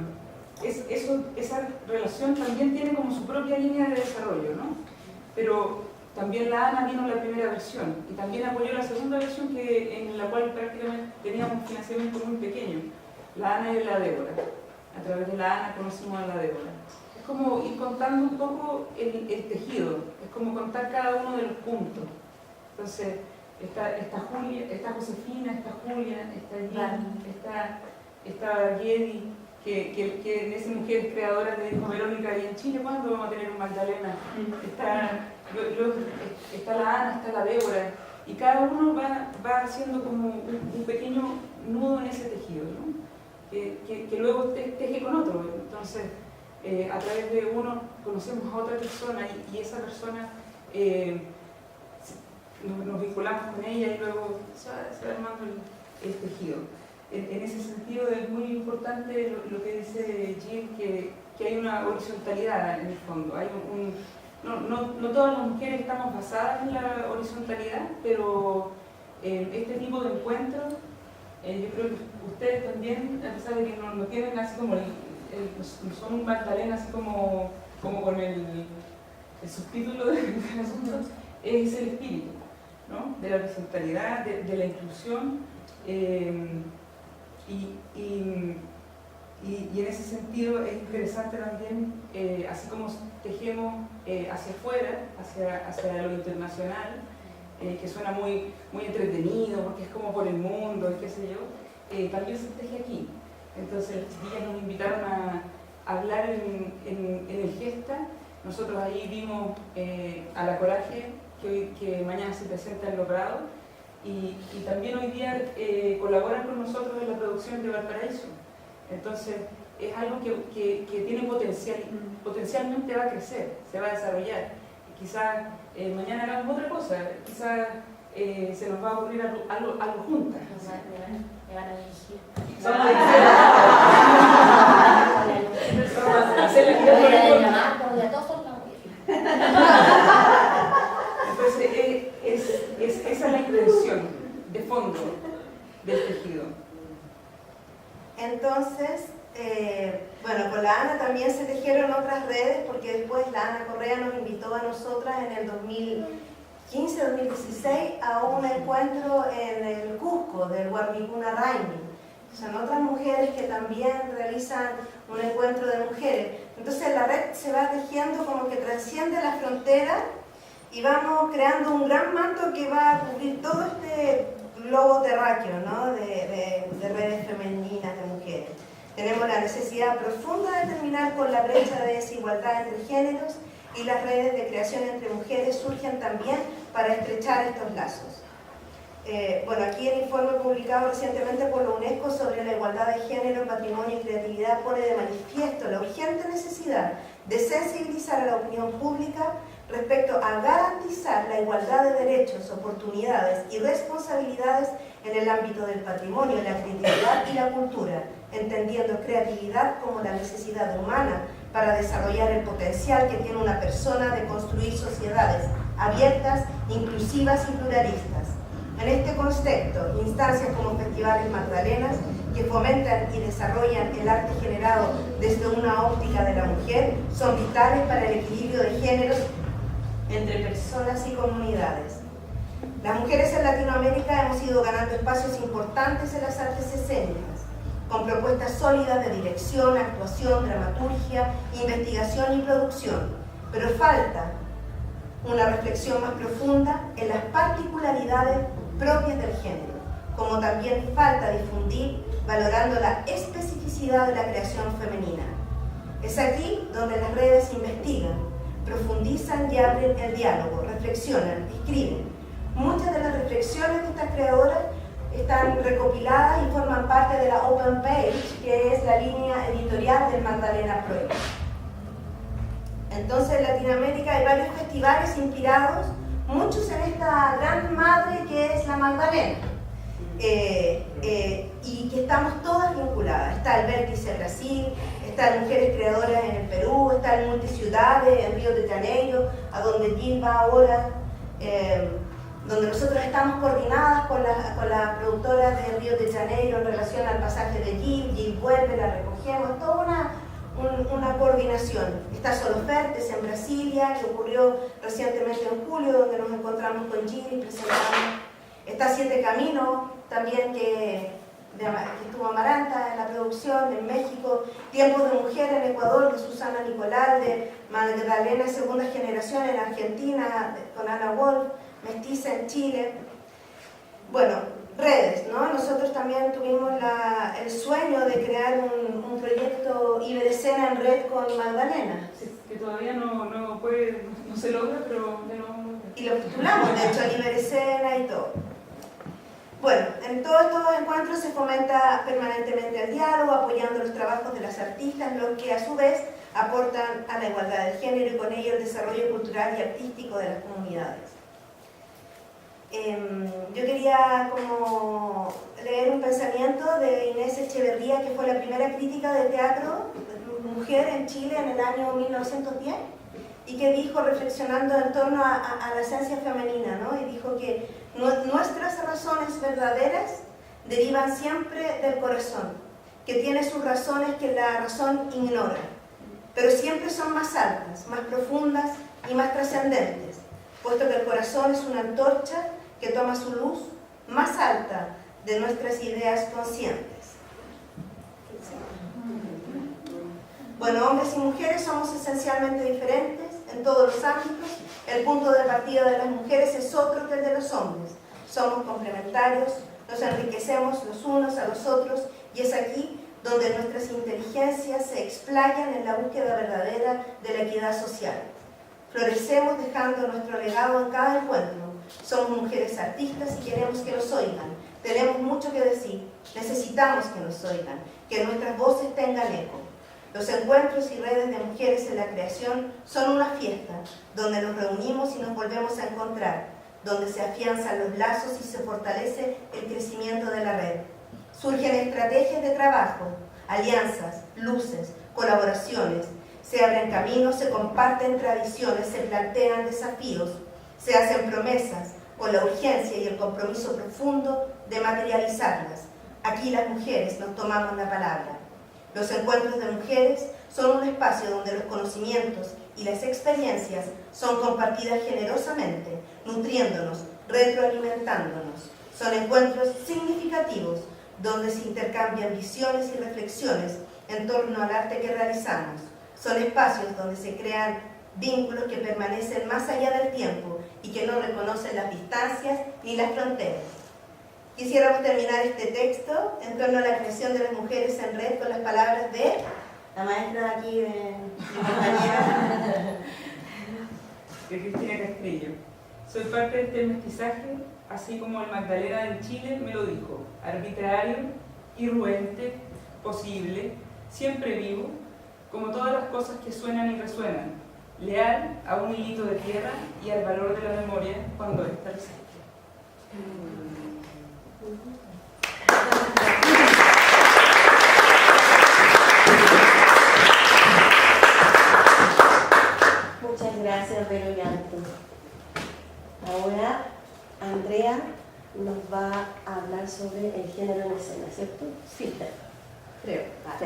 esa relación también tiene como su propia línea de desarrollo, ¿no? Pero también la Ana vino la primera versión y también apoyó la segunda versión, en la cual prácticamente teníamos un financiamiento muy pequeño. La Ana y la Débora. A través de la Ana conocimos a la Débora. Es como ir contando un poco el tejido, es como contar cada uno de los puntos. Entonces, está Julia, está Josefina, está Julia, está Jen, está Yedi, que en ese Mujeres Creadoras le dijo Verónica, ¿y en Chile cuándo vamos a tener un Magdalena? Está la Ana, está la Débora, y cada uno va haciendo como un pequeño nudo en ese tejido, ¿no? Que luego teje con otro. Entonces, a través de uno conocemos a otra persona y esa persona nos vinculamos con ella y luego se va armando el tejido. En ese sentido es muy importante lo que dice Jill, que hay una horizontalidad en el fondo. No todas las mujeres estamos basadas en la horizontalidad, pero este tipo de encuentros, yo creo que ustedes también, a pesar de que no tienen así como son un Magdalena, así como con el subtítulo del asunto, es el espíritu, ¿no? De la horizontalidad, de la inclusión, y en ese sentido es interesante también, así como tejemos hacia afuera, hacia lo internacional, que suena muy, muy entretenido, porque es como por el mundo, y qué sé yo, también se teje aquí. Entonces las chiquillas nos invitaron a hablar en el Gesta. Nosotros ahí vimos a La Coraje, que mañana se presenta en Logrado, y también hoy día colaboran con nosotros en la producción de Valparaíso. Entonces es algo que tiene potencial, potencialmente va a crecer, se va a desarrollar. Quizás mañana hagamos otra cosa, quizás se nos va a ocurrir algo juntas. Me van a dirigir. Entonces esa es la intención de fondo del tejido. Entonces, bueno, con la Ana también se tejieron otras redes, porque después la Ana Correa nos invitó a nosotras en el 2015-2016 a un encuentro en el Cusco del Guarmicuna Raimi. Son otras mujeres que también realizan un encuentro de mujeres. Entonces la red se va tejiendo como que trasciende las fronteras y vamos creando un gran manto que va a cubrir todo este globo terráqueo, ¿no? de redes femeninas de mujeres. Tenemos la necesidad profunda de terminar con la brecha de desigualdad entre géneros, y las redes de creación entre mujeres surgen también para estrechar estos lazos. Bueno, aquí el informe publicado recientemente por la UNESCO sobre la igualdad de género, patrimonio y creatividad pone de manifiesto la urgente necesidad de sensibilizar a la opinión pública respecto a garantizar la igualdad de derechos, oportunidades y responsabilidades en el ámbito del patrimonio, la creatividad y la cultura, entendiendo creatividad como la necesidad humana para desarrollar el potencial que tiene una persona de construir sociedades abiertas, inclusivas y pluralistas. En este contexto, instancias como Festivales Magdalenas, que fomentan y desarrollan el arte generado desde una óptica de la mujer, son vitales para el equilibrio de géneros entre personas y comunidades. Las mujeres en Latinoamérica hemos ido ganando espacios importantes en las artes escénicas, con propuestas sólidas de dirección, actuación, dramaturgia, investigación y producción, pero falta una reflexión más profunda en las particularidades propias del género, como también falta difundir valorando la especificidad de la creación femenina. Es aquí donde las redes investigan, profundizan y abren el diálogo, reflexionan, escriben. Muchas de las reflexiones de estas creadoras están recopiladas y forman parte de la Open Page, que es la línea editorial del Magdalena Project. Entonces en Latinoamérica hay varios festivales inspirados, muchos en esta gran madre que es la Magdalena, y que estamos todas vinculadas. Está el Vértice Brasil, está el Mujeres Creadoras en el Perú, está el Multiciudades en Río de Janeiro, a donde Jill va ahora, donde nosotros estamos coordinadas con la productora de Río de Janeiro en relación al pasaje de Jill vuelve, la recogemos, toda una coordinación. Está Solofertes en Brasilia, que ocurrió recientemente en julio, donde nos encontramos con Jill y presentamos. Está Siete Caminos, también que estuvo Amaranta en la producción, en México. Tiempos de Mujer en Ecuador, de Susana Nicolalde. Magdalena Segunda Generación en Argentina, con Ana Wolf. Mestiza en Chile. Bueno, redes, ¿no? Nosotros también tuvimos el sueño de crear un proyecto Iberescena en red con Magdalena. Sí, que todavía no se logra, pero y lo titulamos, de hecho, Iberescena y todo. Bueno, en todos estos encuentros se fomenta permanentemente el diálogo, apoyando los trabajos de las artistas, los que a su vez aportan a la igualdad del género y con ello el desarrollo cultural y artístico de las comunidades. Yo quería como leer un pensamiento de Inés Echeverría, que fue la primera crítica de teatro mujer en Chile en el año 1910, y que dijo, reflexionando en torno a la esencia femenina, ¿no? Y dijo que nuestras razones verdaderas derivan siempre del corazón, que tiene sus razones que la razón ignora, pero siempre son más altas, más profundas y más trascendentes, puesto que el corazón es una antorcha que toma su luz más alta de nuestras ideas conscientes. Bueno, hombres y mujeres somos esencialmente diferentes en todos los ámbitos. El punto de partida de las mujeres es otro que el de los hombres. Somos complementarios, nos enriquecemos los unos a los otros, y es aquí donde nuestras inteligencias se explayan en la búsqueda verdadera de la equidad social. Florecemos dejando nuestro legado en cada encuentro. Somos mujeres artistas y queremos que nos oigan. Tenemos mucho que decir, necesitamos que nos oigan, que nuestras voces tengan eco. Los encuentros y redes de mujeres en la creación son una fiesta, donde nos reunimos y nos volvemos a encontrar, donde se afianzan los lazos y se fortalece el crecimiento de la red. Surgen estrategias de trabajo, alianzas, luces, colaboraciones, se abren caminos, se comparten tradiciones, se plantean desafíos, se hacen promesas con la urgencia y el compromiso profundo de materializarlas. Aquí las mujeres nos tomamos la palabra. Los encuentros de mujeres son un espacio donde los conocimientos y las experiencias son compartidas generosamente, nutriéndonos, retroalimentándonos. Son encuentros significativos donde se intercambian visiones y reflexiones en torno al arte que realizamos. Son espacios donde se crean vínculos que permanecen más allá del tiempo y que no reconocen las distancias ni las fronteras. Quisiéramos terminar este texto en torno a la creación de las mujeres en red con las palabras de la maestra aquí de mi compañera. De Cristina Castrillo. Soy parte de este mestizaje, así como el Magdalena en Chile me lo dijo: arbitrario, irruente, posible, siempre vivo, como todas las cosas que suenan y resuenan, leal a un hilito de tierra y al valor de la memoria cuando ésta resiste. Muchas gracias, Vero y Anton. Ahora, Andrea nos va a hablar sobre el género en escena, ¿cierto? Sí, creo. Sí.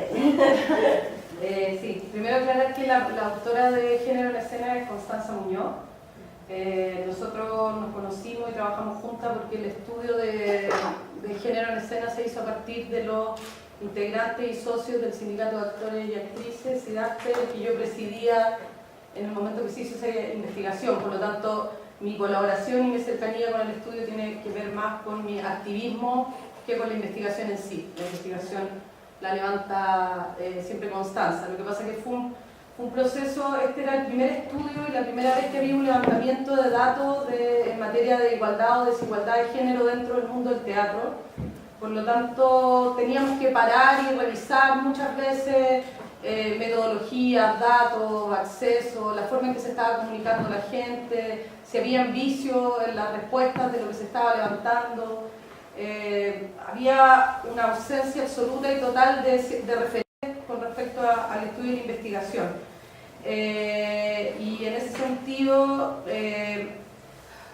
Sí, primero aclarar que la autora de Género en Escena es Constanza Muñoz. Nosotros nos conocimos y trabajamos juntas porque el estudio de Género en Escena se hizo a partir de los integrantes y socios del Sindicato de Actores y Actrices, SIDACTE, que yo presidía en el momento que se hizo esa investigación. Por lo tanto, mi colaboración y mi cercanía con el estudio tiene que ver más con mi activismo que con la investigación en sí. La investigación la levanta siempre Constanza. Lo que pasa es que fue un proceso, este era el primer estudio y la primera vez que había un levantamiento de datos en materia de igualdad o desigualdad de género dentro del mundo del teatro. Por lo tanto, teníamos que parar y revisar muchas veces metodologías, datos, acceso, la forma en que se estaba comunicando la gente, si habían vicios en las respuestas de lo que se estaba levantando. Había una ausencia absoluta y total de referencias con respecto al estudio y la investigación. Y en ese sentido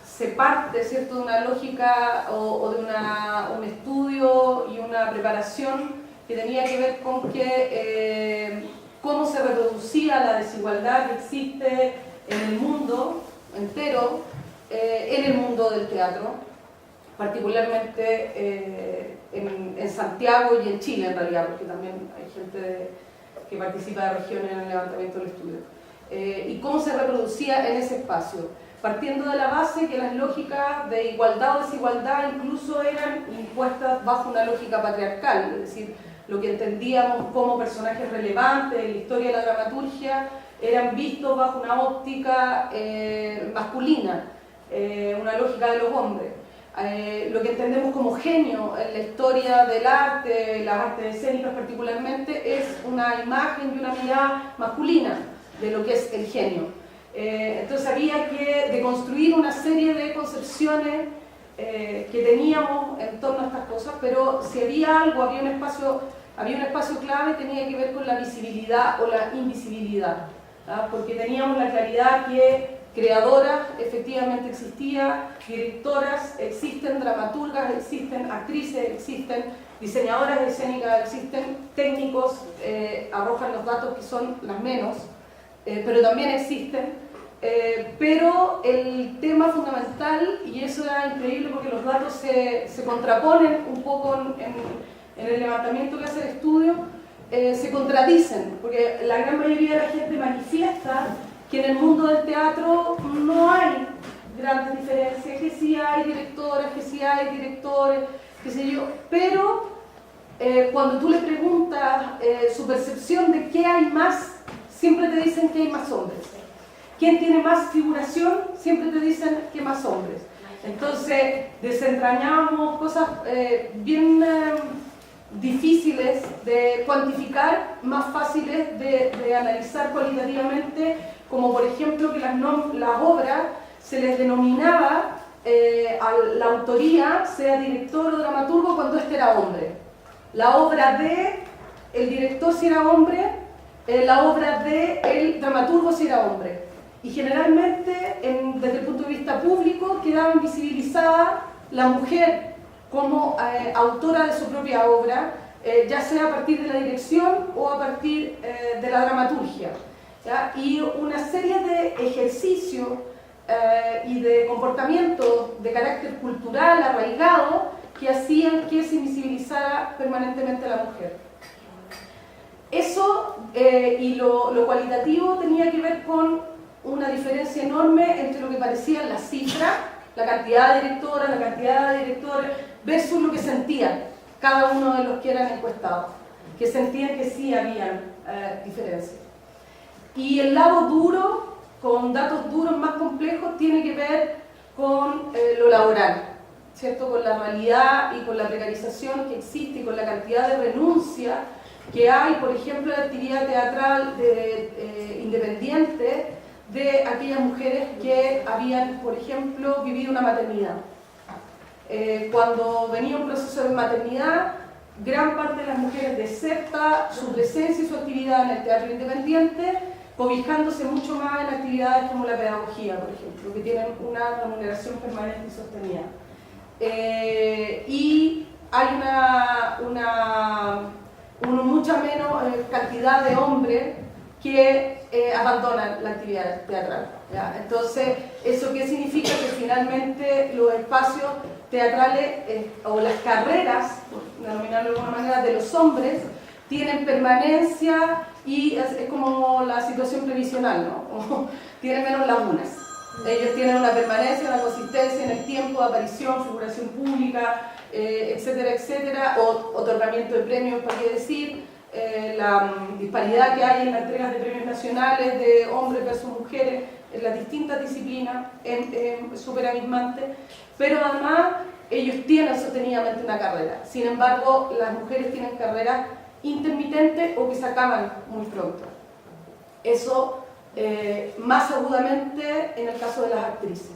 se parte, ¿cierto?, de una lógica o de un estudio y una preparación que tenía que ver con cómo se reproducía la desigualdad que existe en el mundo entero, en el mundo del teatro, particularmente en Santiago y en Chile en realidad, porque también hay gente que participa de regiones en el levantamiento del estudio, y cómo se reproducía en ese espacio, partiendo de la base que las lógicas de igualdad o desigualdad incluso eran impuestas bajo una lógica patriarcal, es decir, lo que entendíamos como personajes relevantes en la historia de la dramaturgia eran vistos bajo una óptica masculina, una lógica de los hombres. Lo que entendemos como genio en la historia del arte, las artes escénicas particularmente, es una imagen y una mirada masculina de lo que es el genio. Entonces había que deconstruir una serie de concepciones que teníamos en torno a estas cosas, pero si había algo, había un espacio clave, tenía que ver con la visibilidad o la invisibilidad, ¿ah? Porque teníamos la claridad que creadoras efectivamente existía, directoras existen, dramaturgas existen, actrices existen, diseñadoras escénicas existen, técnicos arrojan los datos que son las menos, pero también existen. Pero el tema fundamental, y eso era increíble porque los datos se contraponen un poco en el levantamiento que hace el estudio, se contradicen, porque la gran mayoría de la gente manifiesta que en el mundo del teatro no hay grandes diferencias, que sí hay directoras, que sí hay directores, qué sé yo, pero cuando tú le preguntas su percepción de qué hay más, siempre te dicen que hay más hombres. ¿Quién tiene más figuración? Siempre te dicen que más hombres. Entonces desentrañamos cosas bien difíciles de cuantificar, más fáciles de analizar cualitativamente, como por ejemplo que las obras se les denominaba a la autoría, sea director o dramaturgo, cuando este era hombre. La obra de el director si era hombre, la obra de el dramaturgo si era hombre. Y generalmente, desde el punto de vista público, quedaba invisibilizada la mujer como autora de su propia obra, ya sea a partir de la dirección o a partir de la dramaturgia, ¿ya? Y una serie de ejercicios y de comportamientos de carácter cultural arraigado que hacían que se invisibilizara permanentemente a la mujer. Eso y lo cualitativo tenía que ver con una diferencia enorme entre lo que parecían las cifras, la cantidad de directoras, la cantidad de directores, versus lo que sentían cada uno de los que eran encuestados, que sentían que sí habían diferencias. Y el lado duro, con datos duros más complejos, tiene que ver con lo laboral, ¿cierto? Con la realidad y con la precarización que existe y con la cantidad de renuncia que hay, por ejemplo, de actividad teatral independiente, de aquellas mujeres que habían, por ejemplo, vivido una maternidad. Cuando venía un proceso de maternidad, gran parte de las mujeres deserta su presencia y su actividad en el teatro independiente, cobijándose mucho más en actividades como la pedagogía, por ejemplo, que tienen una remuneración permanente y sostenida. Y hay una mucha menos cantidad de hombres que abandonan la actividad teatral, ¿ya? Entonces, ¿eso qué significa? Que finalmente los espacios teatrales o las carreras, por denominarlo de alguna manera, de los hombres, tienen permanencia y es como la situación previsional, ¿no? Tienen menos lagunas. Ellos tienen una permanencia, una consistencia en el tiempo de aparición, figuración pública, etcétera, etcétera, o otorgamiento de premios, para qué decir, la disparidad que hay en las entregas de premios nacionales de hombres versus mujeres en las distintas disciplinas es súper abismante, pero además ellos tienen sostenidamente una carrera. Sin embargo, las mujeres tienen carreras intermitentes o que se acaban muy pronto. Eso más agudamente en el caso de las actrices,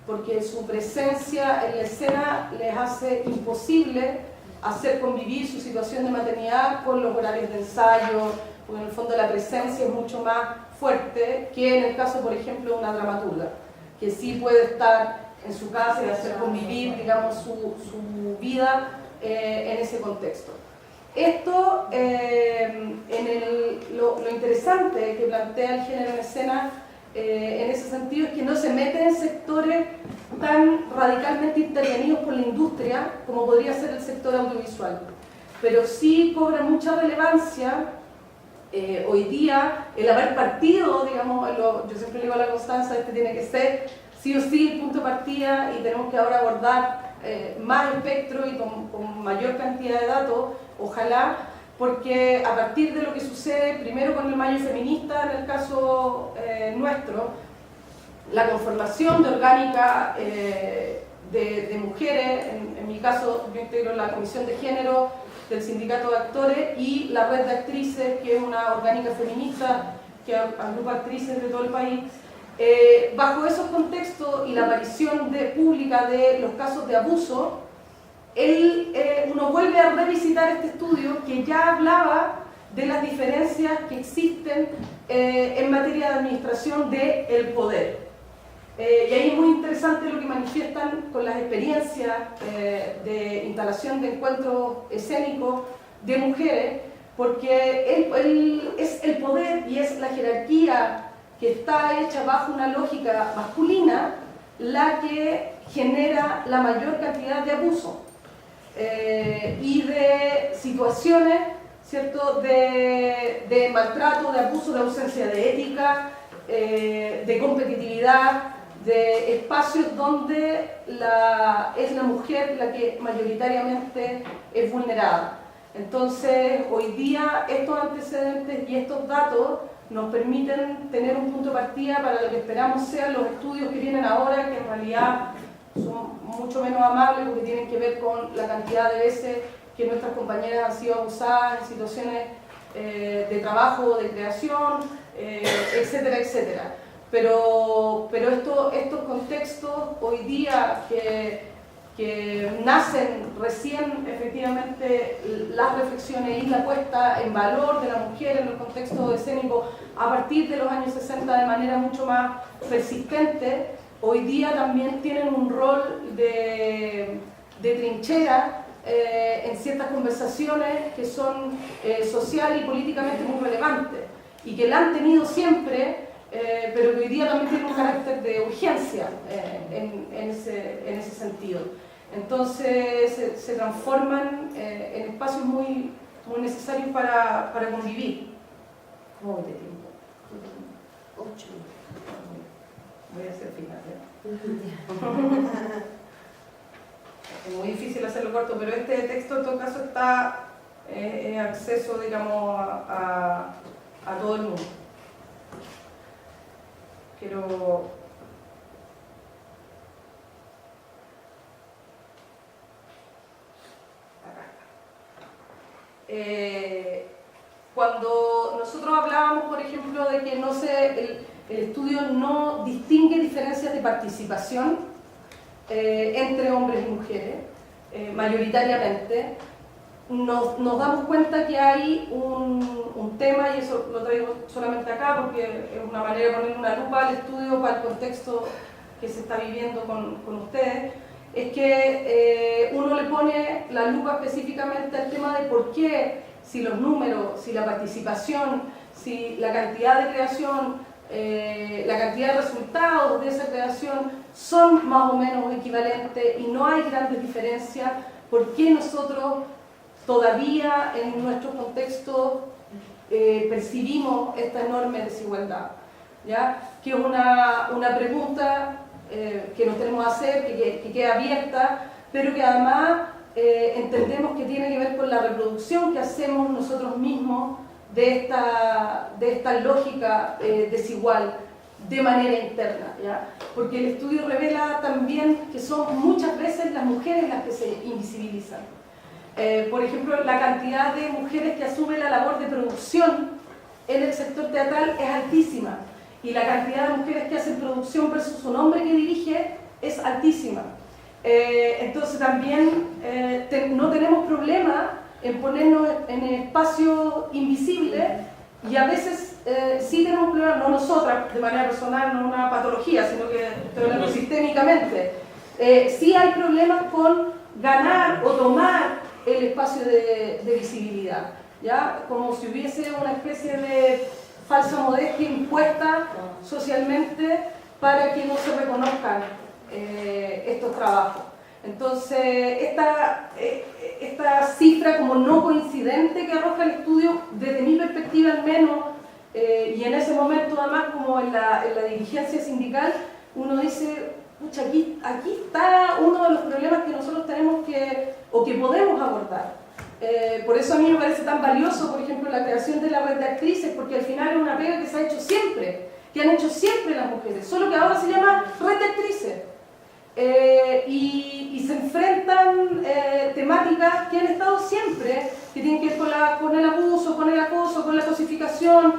porque su presencia en la escena les hace imposible hacer convivir su situación de maternidad con los horarios de ensayo, porque en el fondo la presencia es mucho más fuerte que en el caso, por ejemplo, de una dramaturga, que sí puede estar en su casa y hacer convivir, digamos, su vida en ese contexto. Esto, lo interesante que plantea el género en escena en ese sentido es que no se mete en sectores tan radicalmente intervenidos por la industria como podría ser el sector audiovisual, pero sí cobra mucha relevancia hoy día el haber partido, digamos, yo siempre le digo a la Constanza, este tiene que ser sí o sí el punto de partida y tenemos que ahora abordar más espectro y con mayor cantidad de datos, ojalá, porque a partir de lo que sucede primero con el Mayo Feminista, en el caso nuestro, la conformación de orgánica de mujeres, en mi caso yo integro la Comisión de Género del Sindicato de Actores y la Red de Actrices, que es una orgánica feminista que agrupa actrices de todo el país. Bajo esos contextos y la aparición pública de los casos de abuso, uno vuelve a revisitar este estudio que ya hablaba de las diferencias que existen en materia de administración del poder. Y ahí es muy interesante lo que manifiestan con las experiencias de instalación de encuentros escénicos de mujeres, porque es el poder y es la jerarquía que está hecha bajo una lógica masculina la que genera la mayor cantidad de abuso y de situaciones, ¿cierto?, de maltrato, de abuso, de ausencia de ética, de competitividad, de espacios donde es la mujer la que mayoritariamente es vulnerada. Entonces, hoy día estos antecedentes y estos datos nos permiten tener un punto de partida para lo que esperamos sean los estudios que vienen ahora, que en realidad son mucho menos amables porque tienen que ver con la cantidad de veces que nuestras compañeras han sido abusadas en situaciones de trabajo, de creación, etcétera, etcétera. Pero estos contextos hoy día que nacen recién efectivamente las reflexiones y la puesta en valor de la mujer en el contexto escénico a partir de los años 60 de manera mucho más persistente, hoy día también tienen un rol de trinchera en ciertas conversaciones que son social y políticamente muy relevantes y que la han tenido siempre, pero que hoy día también tienen un carácter de urgencia en ese sentido. Entonces se transforman en espacios muy necesarios para convivir. ¿Cómo voy de tiempo? 8 minutos. Voy a hacer final. Es muy difícil hacerlo corto, pero este texto en todo caso está en acceso, digamos, a todo el mundo. Quiero cuando nosotros hablábamos, por ejemplo, de que el estudio no distingue diferencias de participación entre hombres y mujeres, mayoritariamente, nos damos cuenta que hay un tema, y eso lo traigo solamente acá porque es una manera de poner una lupa al estudio para el contexto que se está viviendo con ustedes, es que uno le pone la lupa específicamente al tema de por qué, si los números, si la participación, si la cantidad de creación, la cantidad de resultados de esa creación son más o menos equivalentes y no hay grandes diferencias, por qué nosotros todavía en nuestro contexto percibimos esta enorme desigualdad, ¿ya? Que es una pregunta que nos tenemos que hacer, que queda abierta, pero que además entendemos que tiene que ver con la reproducción que hacemos nosotros mismos de esta lógica desigual de manera interna, ¿ya? Porque el estudio revela también que son muchas veces las mujeres las que se invisibilizan. Por ejemplo, la cantidad de mujeres que asumen la labor de producción en el sector teatral es altísima y la cantidad de mujeres que hacen producción versus un hombre que dirige es altísima. Entonces también no tenemos problema en ponernos en espacios invisibles y a veces sí tenemos problemas, no nosotras de manera personal, no una patología, sino que estoy hablando sistémicamente. Sí hay problemas con ganar o tomar el espacio de visibilidad, ¿ya? Como si hubiese una especie de falsa modestia impuesta socialmente para que no se reconozcan estos trabajos. Entonces, esta cifra como no coincidente que arroja el estudio, desde mi perspectiva al menos, y en ese momento además como en la dirigencia sindical, uno dice, pucha, aquí está uno de los problemas que nosotros tenemos que podemos abordar. Por eso a mí me parece tan valioso, por ejemplo, la creación de la red de actrices, porque al final es una pega que se ha hecho siempre, que han hecho siempre las mujeres, solo que ahora se llama red de actrices. Y se enfrentan temáticas que han estado siempre, que tienen que ver con el abuso, con el acoso, con la cosificación,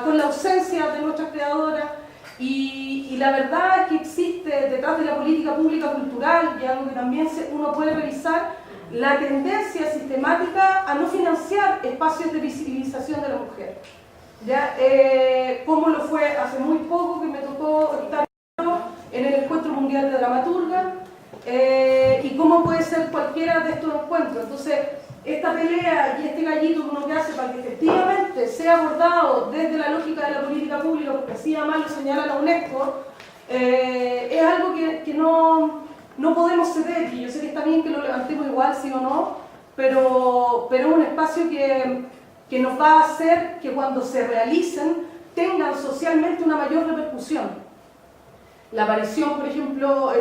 con la ausencia de nuestras creadoras. Y la verdad es que existe detrás de la política pública cultural, y algo que también uno puede revisar, la tendencia sistemática a no financiar espacios de visibilización de la mujer. ¿Ya? Como lo fue hace muy poco que me tocó estar en el Encuentro Mundial de Dramaturga, y cómo puede ser cualquiera de estos encuentros. Entonces, esta pelea y este gallito que uno que hace para que efectivamente sea abordado desde la lógica de la política pública, porque así además lo señala la UNESCO, es algo que no podemos ceder, y yo sé que está bien que lo levantemos igual, sí o no, pero es un espacio que nos va a hacer que cuando se realicen tengan socialmente una mayor repercusión. La aparición, por ejemplo,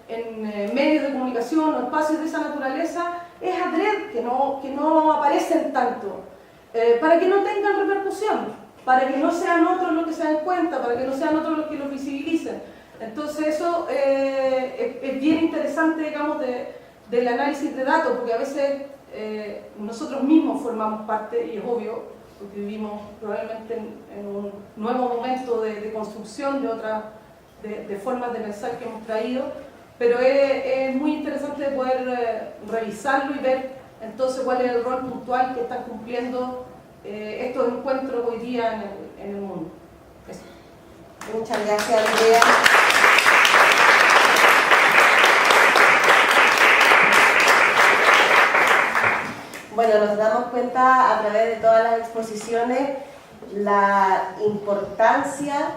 en medios de comunicación o espacios de esa naturaleza es adrede que no aparecen tanto, para que no tengan repercusión, para que no sean otros los que se den cuenta, para que no sean otros los que los visibilicen. Entonces eso es bien interesante, digamos, del análisis de datos, porque a veces nosotros mismos formamos parte, y es obvio, porque vivimos probablemente en un nuevo momento de construcción de formas de pensar que hemos traído, pero es muy interesante poder revisarlo y ver entonces cuál es el rol puntual que están cumpliendo estos encuentros hoy día en el mundo. Eso. Muchas gracias, Andrea. Bueno, nos damos cuenta a través de todas las exposiciones la importancia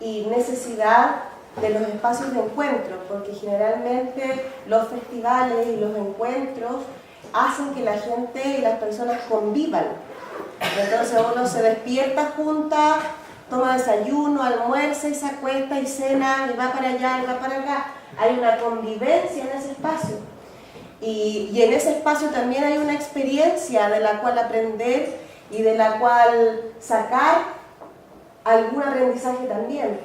y necesidad de los espacios de encuentro, porque generalmente los festivales y los encuentros hacen que la gente y las personas convivan. Entonces uno se despierta juntas, toma desayuno, almuerza y se acuesta y cena y va para allá y va para acá. Hay una convivencia en ese espacio. Y en ese espacio también hay una experiencia de la cual aprender y de la cual sacar algún aprendizaje también.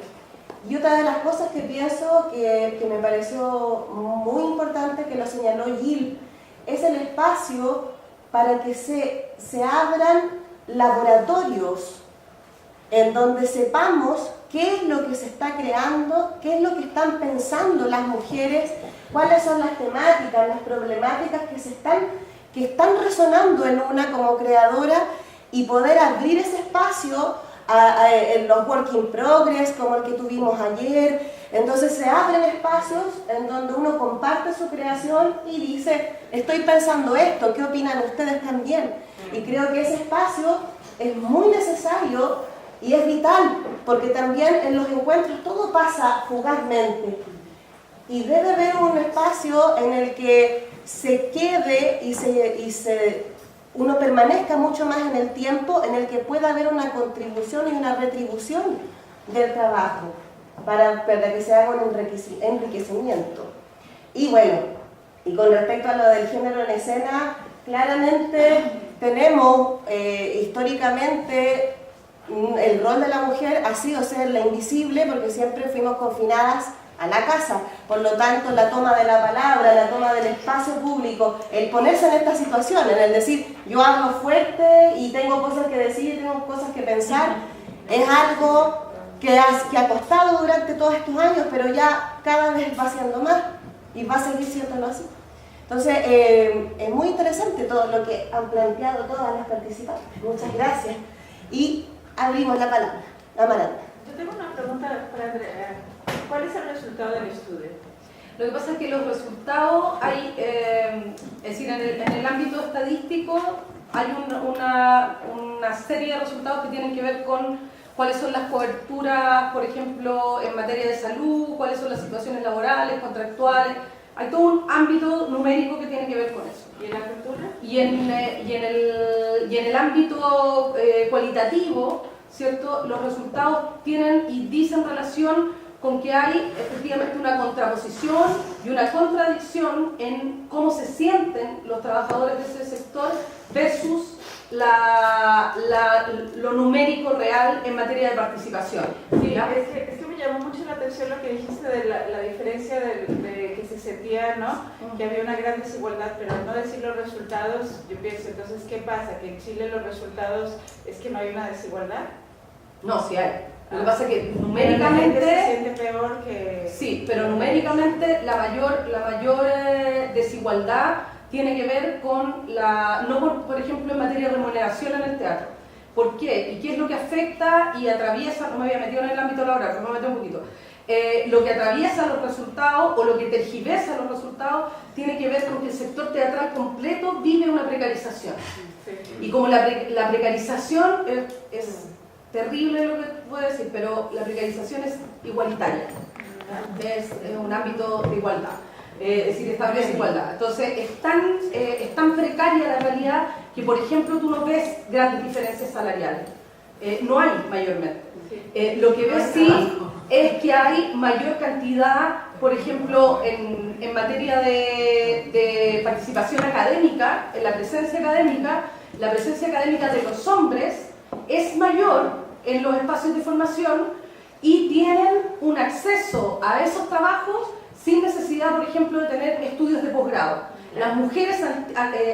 Y otra de las cosas que pienso que me pareció muy importante, que lo señaló Gil, es el espacio para que se abran laboratorios en donde sepamos qué es lo que se está creando, qué es lo que están pensando las mujeres, cuáles son las temáticas, las problemáticas que están resonando en una como creadora, y poder abrir ese espacio en los work in progress como el que tuvimos ayer. Entonces se abren espacios en donde uno comparte su creación y dice, estoy pensando esto, ¿qué opinan ustedes también? Y creo que ese espacio es muy necesario y es vital, porque también en los encuentros todo pasa fugazmente. Y debe haber un espacio en el que se quede uno permanezca mucho más en el tiempo, en el que pueda haber una contribución y una retribución del trabajo, para que se haga un enriquecimiento. Y bueno, y con respecto a lo del género en escena, claramente tenemos históricamente el rol de la mujer ha sido ser la invisible, porque siempre fuimos confinadas a la casa. Por lo tanto, la toma de la palabra, la toma del espacio público, el ponerse en esta situación, en el decir, yo hablo fuerte y tengo cosas que decir, tengo cosas que pensar, es algo que ha costado durante todos estos años, pero ya cada vez va siendo más y va a seguir siéndolo así. Entonces, es muy interesante todo lo que han planteado todas las participantes. Muchas gracias. Y abrimos la palabra. Amaranta. Yo tengo una pregunta para Andrea. ¿Cuál es el resultado del estudio? Lo que pasa es que los resultados hay, es decir, en el ámbito estadístico hay una serie de resultados que tienen que ver con cuáles son las coberturas, por ejemplo, en materia de salud, cuáles son las situaciones laborales, contractuales. Hay todo un ámbito numérico que tiene que ver con eso. ¿Y en la cultura? Y en el ámbito cualitativo, ¿cierto? Los resultados tienen y dicen relación con que hay efectivamente una contraposición y una contradicción en cómo se sienten los trabajadores de ese sector versus lo numérico real en materia de participación. Sí, es que me llamó mucho la atención lo que dijiste de la diferencia de que se sentía, ¿no? Que había una gran desigualdad, pero al no decir los resultados, yo pienso, entonces, ¿qué pasa? ¿Que en Chile los resultados es que no hay una desigualdad? No, sí hay. Lo que pasa es que numéricamente se siente peor que... Sí, pero numéricamente la mayor desigualdad tiene que ver con no por ejemplo en materia de remuneración en el teatro. ¿Por qué? ¿Y qué es lo que afecta y atraviesa? No me había metido en el ámbito laboral, pero me metí un poquito. Lo que atraviesa los resultados o lo que tergiversa los resultados tiene que ver con que el sector teatral completo vive una precarización. Y como la precarización es terrible lo que puedo decir, pero la precarización es igualitaria, es un ámbito de igualdad, es decir, establece igualdad. Entonces es tan precaria la realidad que, por ejemplo, tú no ves grandes diferencias salariales, no hay mayormente. Lo que ves sí es que hay mayor cantidad, por ejemplo, en materia de participación académica, en la presencia académica de los hombres es mayor en los espacios de formación y tienen un acceso a esos trabajos sin necesidad, por ejemplo, de tener estudios de posgrado. Las mujeres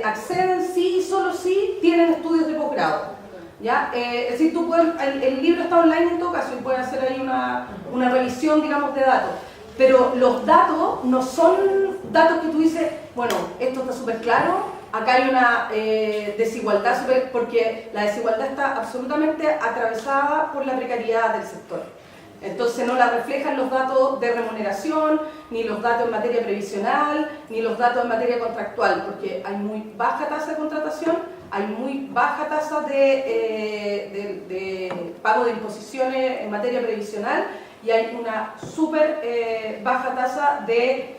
acceden sí y solo sí tienen estudios de posgrado. ¿Ya? Es decir, tú puedes, el libro está online en todo caso y puedes hacer ahí una revisión, digamos, de datos. Pero los datos no son datos que tú dices, bueno, esto está súper claro, acá hay una desigualdad, porque la desigualdad está absolutamente atravesada por la precariedad del sector. Entonces no la reflejan los datos de remuneración, ni los datos en materia previsional, ni los datos en materia contractual, porque hay muy baja tasa de contratación, hay muy baja tasa de pago de imposiciones en materia previsional y hay una súper baja tasa de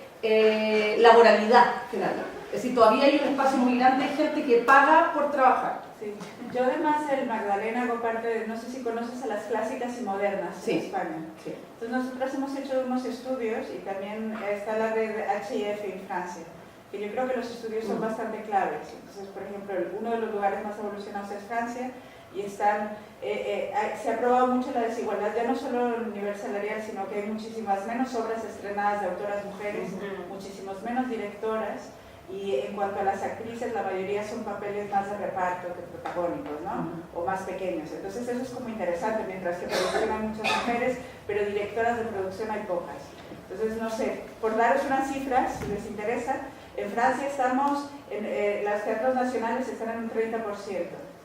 laboralidad general. Es decir, todavía hay un espacio muy grande de gente que paga por trabajar. Sí. Yo además, el Magdalena, hago parte de, no sé si conoces a las clásicas y modernas sí. en España. Sí. Entonces nosotros hemos hecho unos estudios y también está la red HIF en Francia, que yo creo que los estudios son bastante claves. Entonces, por ejemplo, uno de los lugares más evolucionados es Francia y se ha probado mucho la desigualdad, ya no solo en el nivel salarial, sino que hay muchísimas menos obras estrenadas de autoras mujeres, muchísimas menos directoras. Y en cuanto a las actrices, la mayoría son papeles más de reparto que protagónicos, ¿no? O más pequeños. Entonces eso es como interesante, mientras que producción hay muchas mujeres, pero directoras de producción hay pocas. Entonces, no sé, por daros unas cifras, si les interesa, en Francia estamos, los teatros nacionales están en un 30%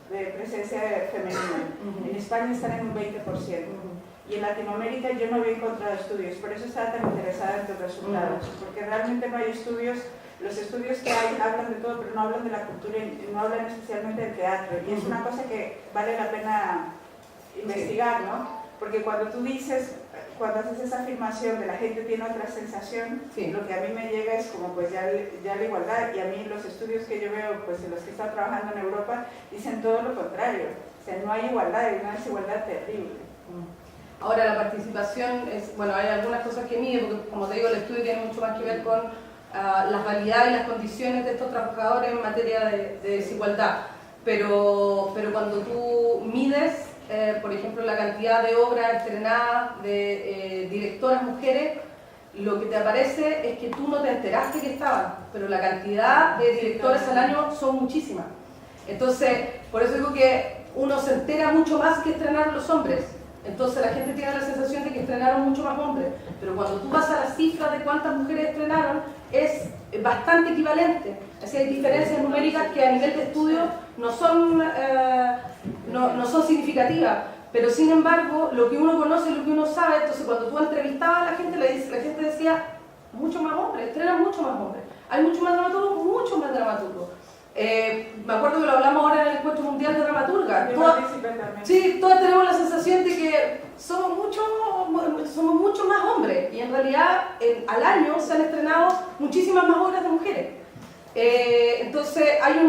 de presencia femenina, en España están en un 20%. Y en Latinoamérica yo no había encontrado estudios, por eso estaba tan interesada en tus resultados, porque realmente no hay estudios. Los estudios que hay hablan de todo, pero no hablan de la cultura, no hablan especialmente del teatro. Y es una cosa que vale la pena investigar, ¿no? Porque cuando tú dices, cuando haces esa afirmación de la gente tiene otra sensación, lo que a mí me llega es como pues ya la igualdad. Y a mí los estudios que yo veo, pues en los que está trabajando en Europa, dicen todo lo contrario. O sea, no hay igualdad, hay una desigualdad terrible. Ahora la participación es, bueno, hay algunas cosas que mide, porque como te digo, el estudio tiene mucho más que ver con las realidades y las condiciones de estos trabajadores en materia de desigualdad, pero cuando tú mides, por ejemplo, la cantidad de obras estrenadas de directoras mujeres, lo que te aparece es que tú no te enteraste que estaban, pero la cantidad de directores al año son muchísimas. Entonces, por eso digo que uno se entera mucho más que estrenaron los hombres. Entonces la gente tiene la sensación de que estrenaron mucho más hombres, pero cuando tú vas a las cifras de cuántas mujeres estrenaron, es bastante equivalente. Así hay diferencias numéricas que a nivel de estudio no son significativas, pero sin embargo, lo que uno conoce, lo que uno sabe, entonces cuando tú entrevistabas a la gente, la gente decía, mucho más hombres, estrenan mucho más hombres. Hay mucho más dramaturgos, mucho más dramaturgos. Me acuerdo que lo hablamos ahora en el Encuentro Mundial de Dramaturgas. Sí, todas tenemos la sensación de que somos mucho más hombres y en realidad al año se han estrenado muchísimas más obras de mujeres. Entonces hay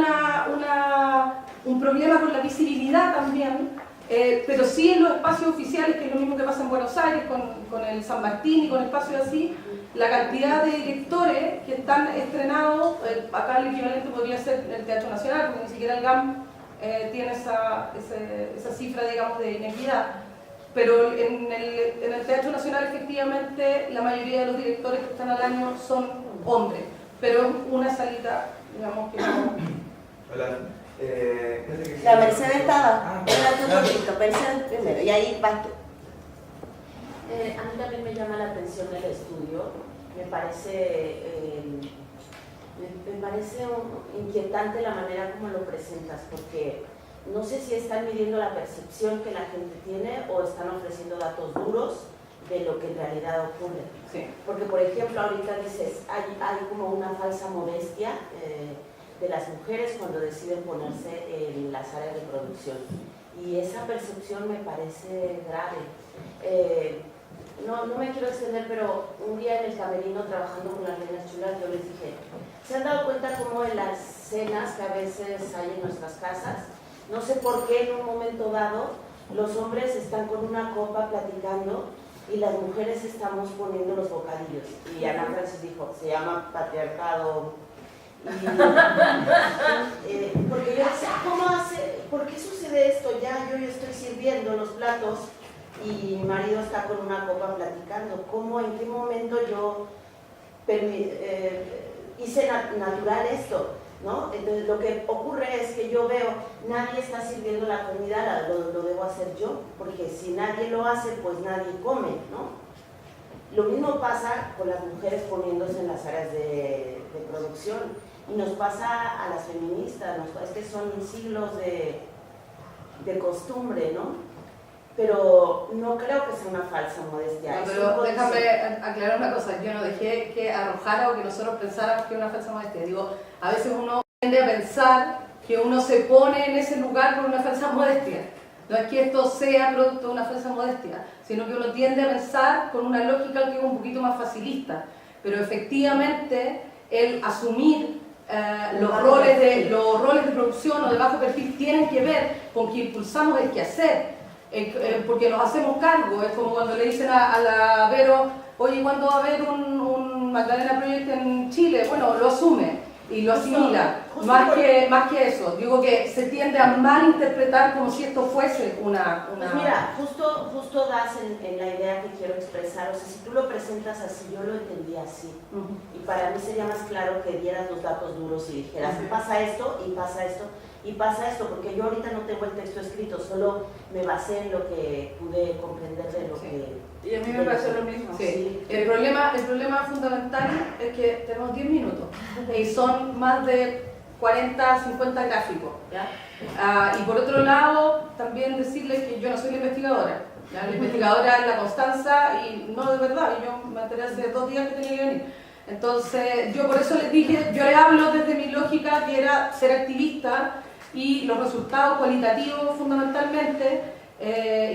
un problema con la visibilidad también, pero sí en los espacios oficiales, que es lo mismo que pasa en Buenos Aires con el San Martín y con espacios así, la cantidad de directores que están estrenados, acá el equivalente podría ser el Teatro Nacional, porque ni siquiera el GAM tiene esa cifra, digamos, de inequidad. Pero en el Teatro Nacional, efectivamente, la mayoría de los directores que están al año son hombres, pero una salita, digamos, que no... Hola. La Mercedes estaba, era tu poquito, Mercedes primero, y ahí vas tú. A mí también me llama la atención el estudio, me parece Me parece inquietante la manera como lo presentas, porque no sé si están midiendo la percepción que la gente tiene o están ofreciendo datos duros de lo que en realidad ocurre. Sí. Porque, por ejemplo, ahorita dices, hay como una falsa modestia de las mujeres cuando deciden ponerse en las áreas de producción. Y esa percepción me parece grave. No me quiero extender, pero un día en el camerino trabajando con las reinas chulas, yo les dije, ¿se han dado cuenta cómo en las cenas que a veces hay en nuestras casas, no sé por qué en un momento dado los hombres están con una copa platicando y las mujeres estamos poniendo los bocadillos? Y Ana Francis dijo, se llama patriarcado. Porque yo decía, ¿cómo hace? ¿Por qué sucede esto? Ya yo estoy sirviendo los platos y mi marido está con una copa platicando. ¿Cómo, en qué momento yo hice natural esto? ¿No? Entonces lo que ocurre es que yo veo, nadie está sirviendo la comida, lo debo hacer yo, porque si nadie lo hace, pues nadie come, ¿no? Lo mismo pasa con las mujeres poniéndose en las áreas de producción, y nos pasa a las feministas, es que son siglos de costumbre, ¿no? Pero no creo que sea una falsa modestia. No, pero déjame aclarar una cosa, yo no dejé que arrojara o que nosotros pensáramos que es una falsa modestia. Digo, a veces uno tiende a pensar que uno se pone en ese lugar por una falsa modestia. No es que esto sea producto de una falsa modestia, sino que uno tiende a pensar con una lógica que es un poquito más facilista. Pero efectivamente, el asumir los roles de producción o de bajo perfil tienen que ver con que impulsamos el quehacer. Porque nos hacemos cargo, es como cuando le dicen a la Vero, oye, ¿cuándo va a haber un Magdalena Project en Chile? Bueno, lo asume y lo asimila, más que eso. Digo que se tiende a malinterpretar como si esto fuese una... Pues mira, justo das en la idea que quiero expresar, o sea, si tú lo presentas así, yo lo entendí así, y para mí sería más claro que dieras los datos duros y dijeras, pasa esto, y pasa esto, y pasa esto, porque yo ahorita no tengo el texto escrito, solo me basé en lo que pude comprender de lo que... Y a mí me pasó lo mismo. Sí. El problema fundamental es que tenemos 10 minutos y son más de 40, 50 gráficos, ¿ya? Y por otro lado, también decirles que yo no soy la investigadora, ¿ya? La investigadora es la Constanza y no de verdad, yo me enteré hace 2 días que tenía que venir. Entonces, yo por eso les dije, yo les hablo desde mi lógica que era ser activista y los resultados cualitativos fundamentalmente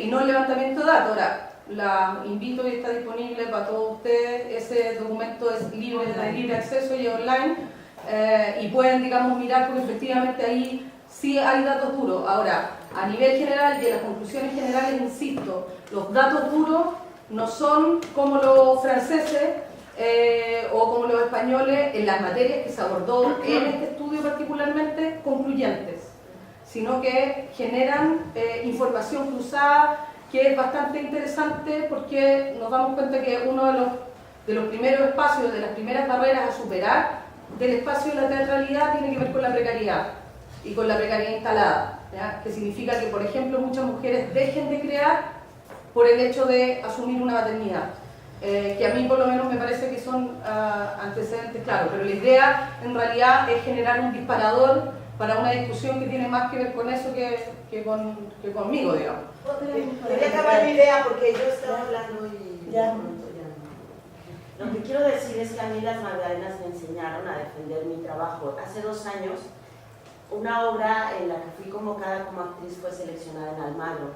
y no el levantamiento de datos. Ahora, la invito y está disponible para todos ustedes, ese documento es libre, de libre acceso y online y pueden, digamos, mirar porque efectivamente ahí sí hay datos duros. Ahora, a nivel general y en las conclusiones generales, insisto, los datos duros no son como los franceses o como los españoles en las materias que se abordó en este estudio particularmente concluyentes, sino que generan información cruzada que es bastante interesante porque nos damos cuenta que uno de los primeros espacios, de las primeras barreras a superar del espacio de la teatralidad tiene que ver con la precariedad y con la precariedad instalada, ¿ya? Que significa que, por ejemplo, muchas mujeres dejen de crear por el hecho de asumir una maternidad. Que a mí por lo menos me parece que son antecedentes claros, pero la idea en realidad es generar un disparador para una discusión que tiene más que ver con eso que conmigo, digamos. Quería acabar mi idea porque yo estaba hablando y ya. Lo que quiero decir es que a mí las Magdalenas me enseñaron a defender mi trabajo. Hace 2 años, una obra en la que fui convocada como actriz fue seleccionada en Almagro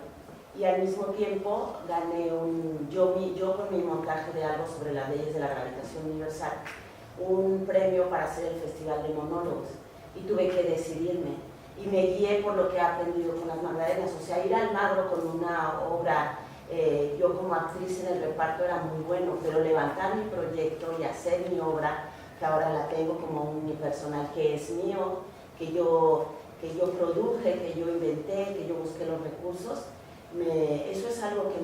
y al mismo tiempo gané yo con mi montaje de algo sobre las leyes de la gravitación universal, un premio para hacer el Festival de Monólogos y tuve que decidirme y me guié por lo que he aprendido con las Magdalenas, o sea, ir al Almagro con una obra, yo como actriz en el reparto era muy bueno, pero levantar mi proyecto y hacer mi obra, que ahora la tengo como un unipersonal que es mío, que yo produje, que yo inventé, que yo busqué los recursos, eso es algo que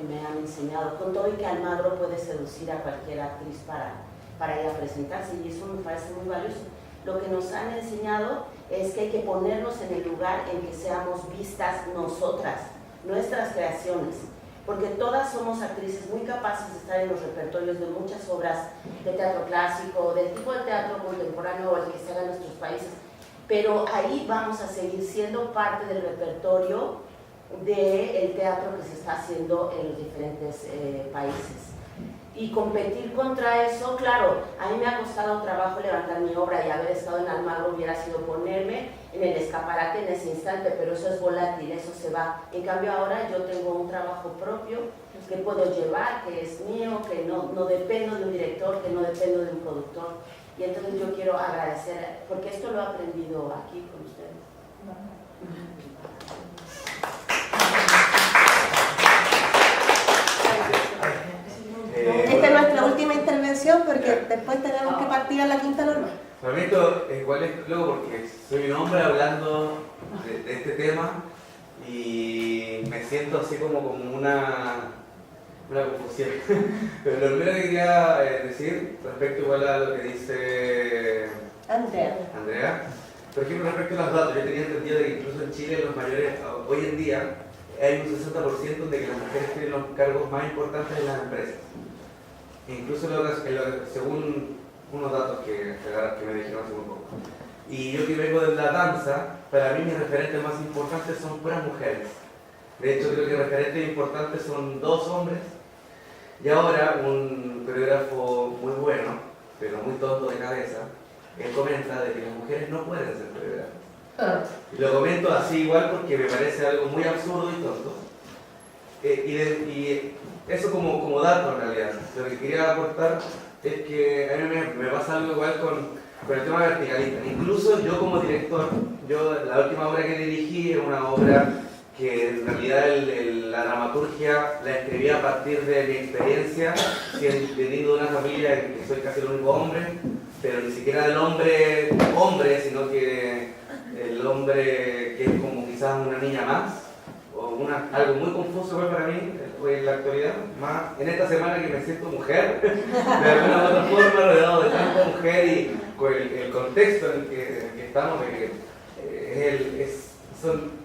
me han enseñado, con todo y que Almagro puede seducir a cualquier actriz para ir a presentarse y eso me parece muy valioso. Lo que nos han enseñado es que hay que ponernos en el lugar en que seamos vistas nosotras, nuestras creaciones. porque todas somos actrices muy capaces de estar en los repertorios de muchas obras de teatro clásico, del tipo de teatro contemporáneo o el que se haga en nuestros países, pero ahí vamos a seguir siendo parte del repertorio del teatro que se está haciendo en los diferentes países. Y competir contra eso, claro, a mí me ha costado trabajo levantar mi obra y haber estado en Almagro hubiera sido ponerme en el escaparate en ese instante, pero eso es volátil, eso se va. En cambio ahora yo tengo un trabajo propio que puedo llevar, que es mío, que no dependo de un director, que no dependo de un productor. Y entonces yo quiero agradecer, porque esto lo he aprendido aquí con ustedes. Esta es nuestra última intervención porque después tenemos que partir a la quinta normal. Para mí esto igual es loco porque soy un hombre hablando de este tema y me siento así como una confusión. Pero lo primero que quería decir respecto igual a lo que dice Andrea, por ejemplo respecto a los datos, yo tenía entendido de que incluso en Chile los mayores, hoy en día, hay un 60% de que las mujeres tienen los cargos más importantes en las empresas. Incluso según unos datos que me dijeron hace muy poco. Y yo que vengo de la danza, para mí mis referentes más importantes son puras mujeres. De hecho creo que referentes importantes son 2 hombres y ahora un coreógrafo muy bueno, pero muy tonto de cabeza, él comenta de que las mujeres no pueden ser coreógrafas. Y lo comento así igual porque me parece algo muy absurdo y tonto. Y eso como dato en realidad. Lo que quería aportar es que a mí me pasa algo igual con el tema verticalista. Incluso yo como director, la última obra que dirigí es una obra que en realidad la dramaturgia la escribí a partir de mi experiencia, veniendo de una familia en que soy casi el único hombre, pero ni siquiera del hombre, sino que el hombre que es como quizás una niña más, o algo muy confuso para mí en la actualidad, más en esta semana que me siento mujer, de alguna u otra forma, rodeado de tanta mujer y con el contexto en el que estamos,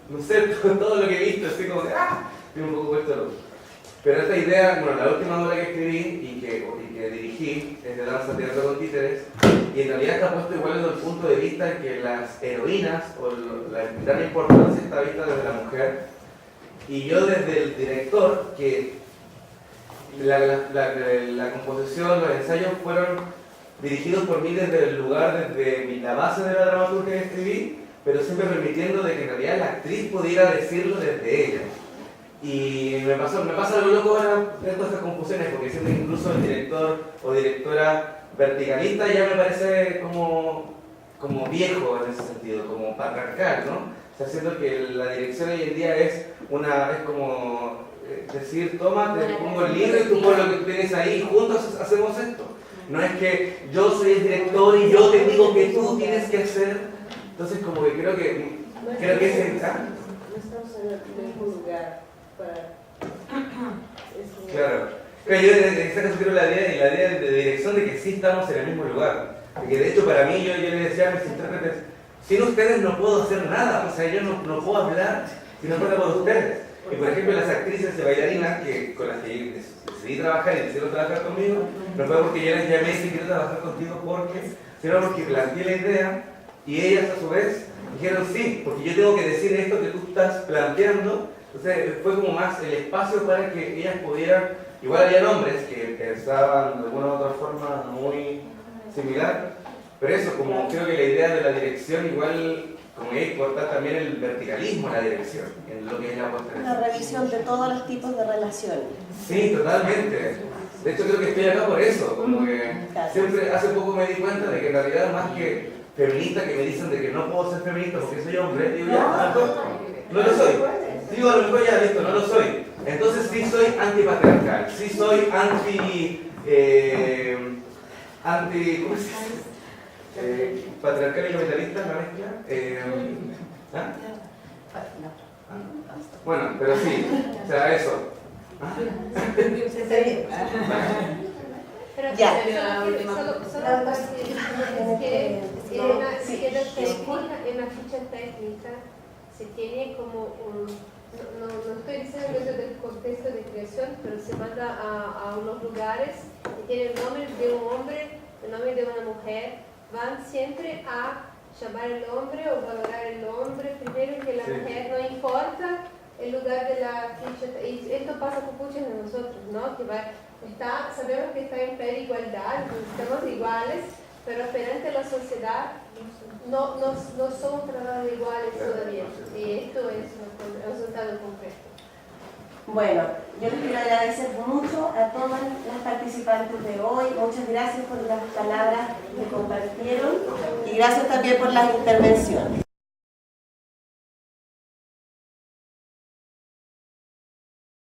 no sé, todo lo que he visto, estoy como estoy un poco puesto loco. Pero esta idea, bueno, la última obra que escribí y que dirigí es de danza teatro con títeres, y en realidad está puesto igual desde el punto de vista en que las heroínas o la gran importancia está vista desde la mujer, y yo desde el director, que la composición, los ensayos fueron dirigidos por mí desde el lugar, desde la base de la dramaturgia que escribí, pero siempre permitiendo de que en realidad la actriz pudiera decirlo desde ella. Y me pasa algo loco ahora en todas estas confusiones, porque siento que incluso el director o directora verticalista ya me parece como viejo en ese sentido, como patriarcal, ¿no? O sea, siento que la dirección hoy en día es como decir, toma, te pongo el libro y tú pones lo que tú tienes ahí y juntos hacemos esto. No es que yo soy el director y yo te digo que tú tienes que hacer. Entonces como que creo que ese... No estamos en el mismo lugar para... Claro. Pero yo en ese caso creo la idea de dirección de que sí estamos en el mismo lugar. Porque de hecho para mí yo le decía a mis intérpretes, sin ustedes no puedo hacer nada, o sea yo no puedo hablar si no fuera por ustedes. Y por ejemplo las actrices de bailarinas con las que decidí trabajar y decidieron trabajar conmigo, no fue porque yo les llamé y quiero trabajar contigo sino porque planteé la idea y ellas a su vez dijeron sí, porque yo tengo que decir esto que tú estás planteando. Entonces fue como más el espacio para que ellas pudieran, igual había hombres que pensaban de alguna u otra forma muy similar, pero eso, como creo que la idea de la dirección igual, como hay que cortar también el verticalismo en la dirección, en lo que es la puesta en escena. La revisión de todos los tipos de relaciones. Sí, totalmente. De hecho creo que estoy acá por eso, como que siempre, hace poco me di cuenta de que en realidad más que feminista que me dicen de que no puedo ser feminista porque soy hombre, digo ya, no lo soy. Digo, a lo mejor ya listo, no lo soy. Entonces sí soy antipatriarcal, sí soy ¿cómo se dice? Patriarcal y capitalista, la mezcla. Bueno, pero sí, o sea, eso. Pero Ya. En la ficha técnica se tiene como no estoy diciendo dentro del contexto de creación, pero se manda a unos lugares y tiene el nombre de un hombre, el nombre de una mujer, van siempre a llamar el hombre o valorar el hombre primero que la mujer, no importa el lugar de la ficha. Y esto pasa con muchos de nosotros, ¿no? Que sabemos que está en plena igualdad, estamos iguales, pero frente a la sociedad no somos tratados iguales todavía. Y esto es un resultado concreto. Bueno, yo les quiero agradecer mucho a todas las participantes de hoy. Muchas gracias por las palabras que compartieron y gracias también por las intervenciones.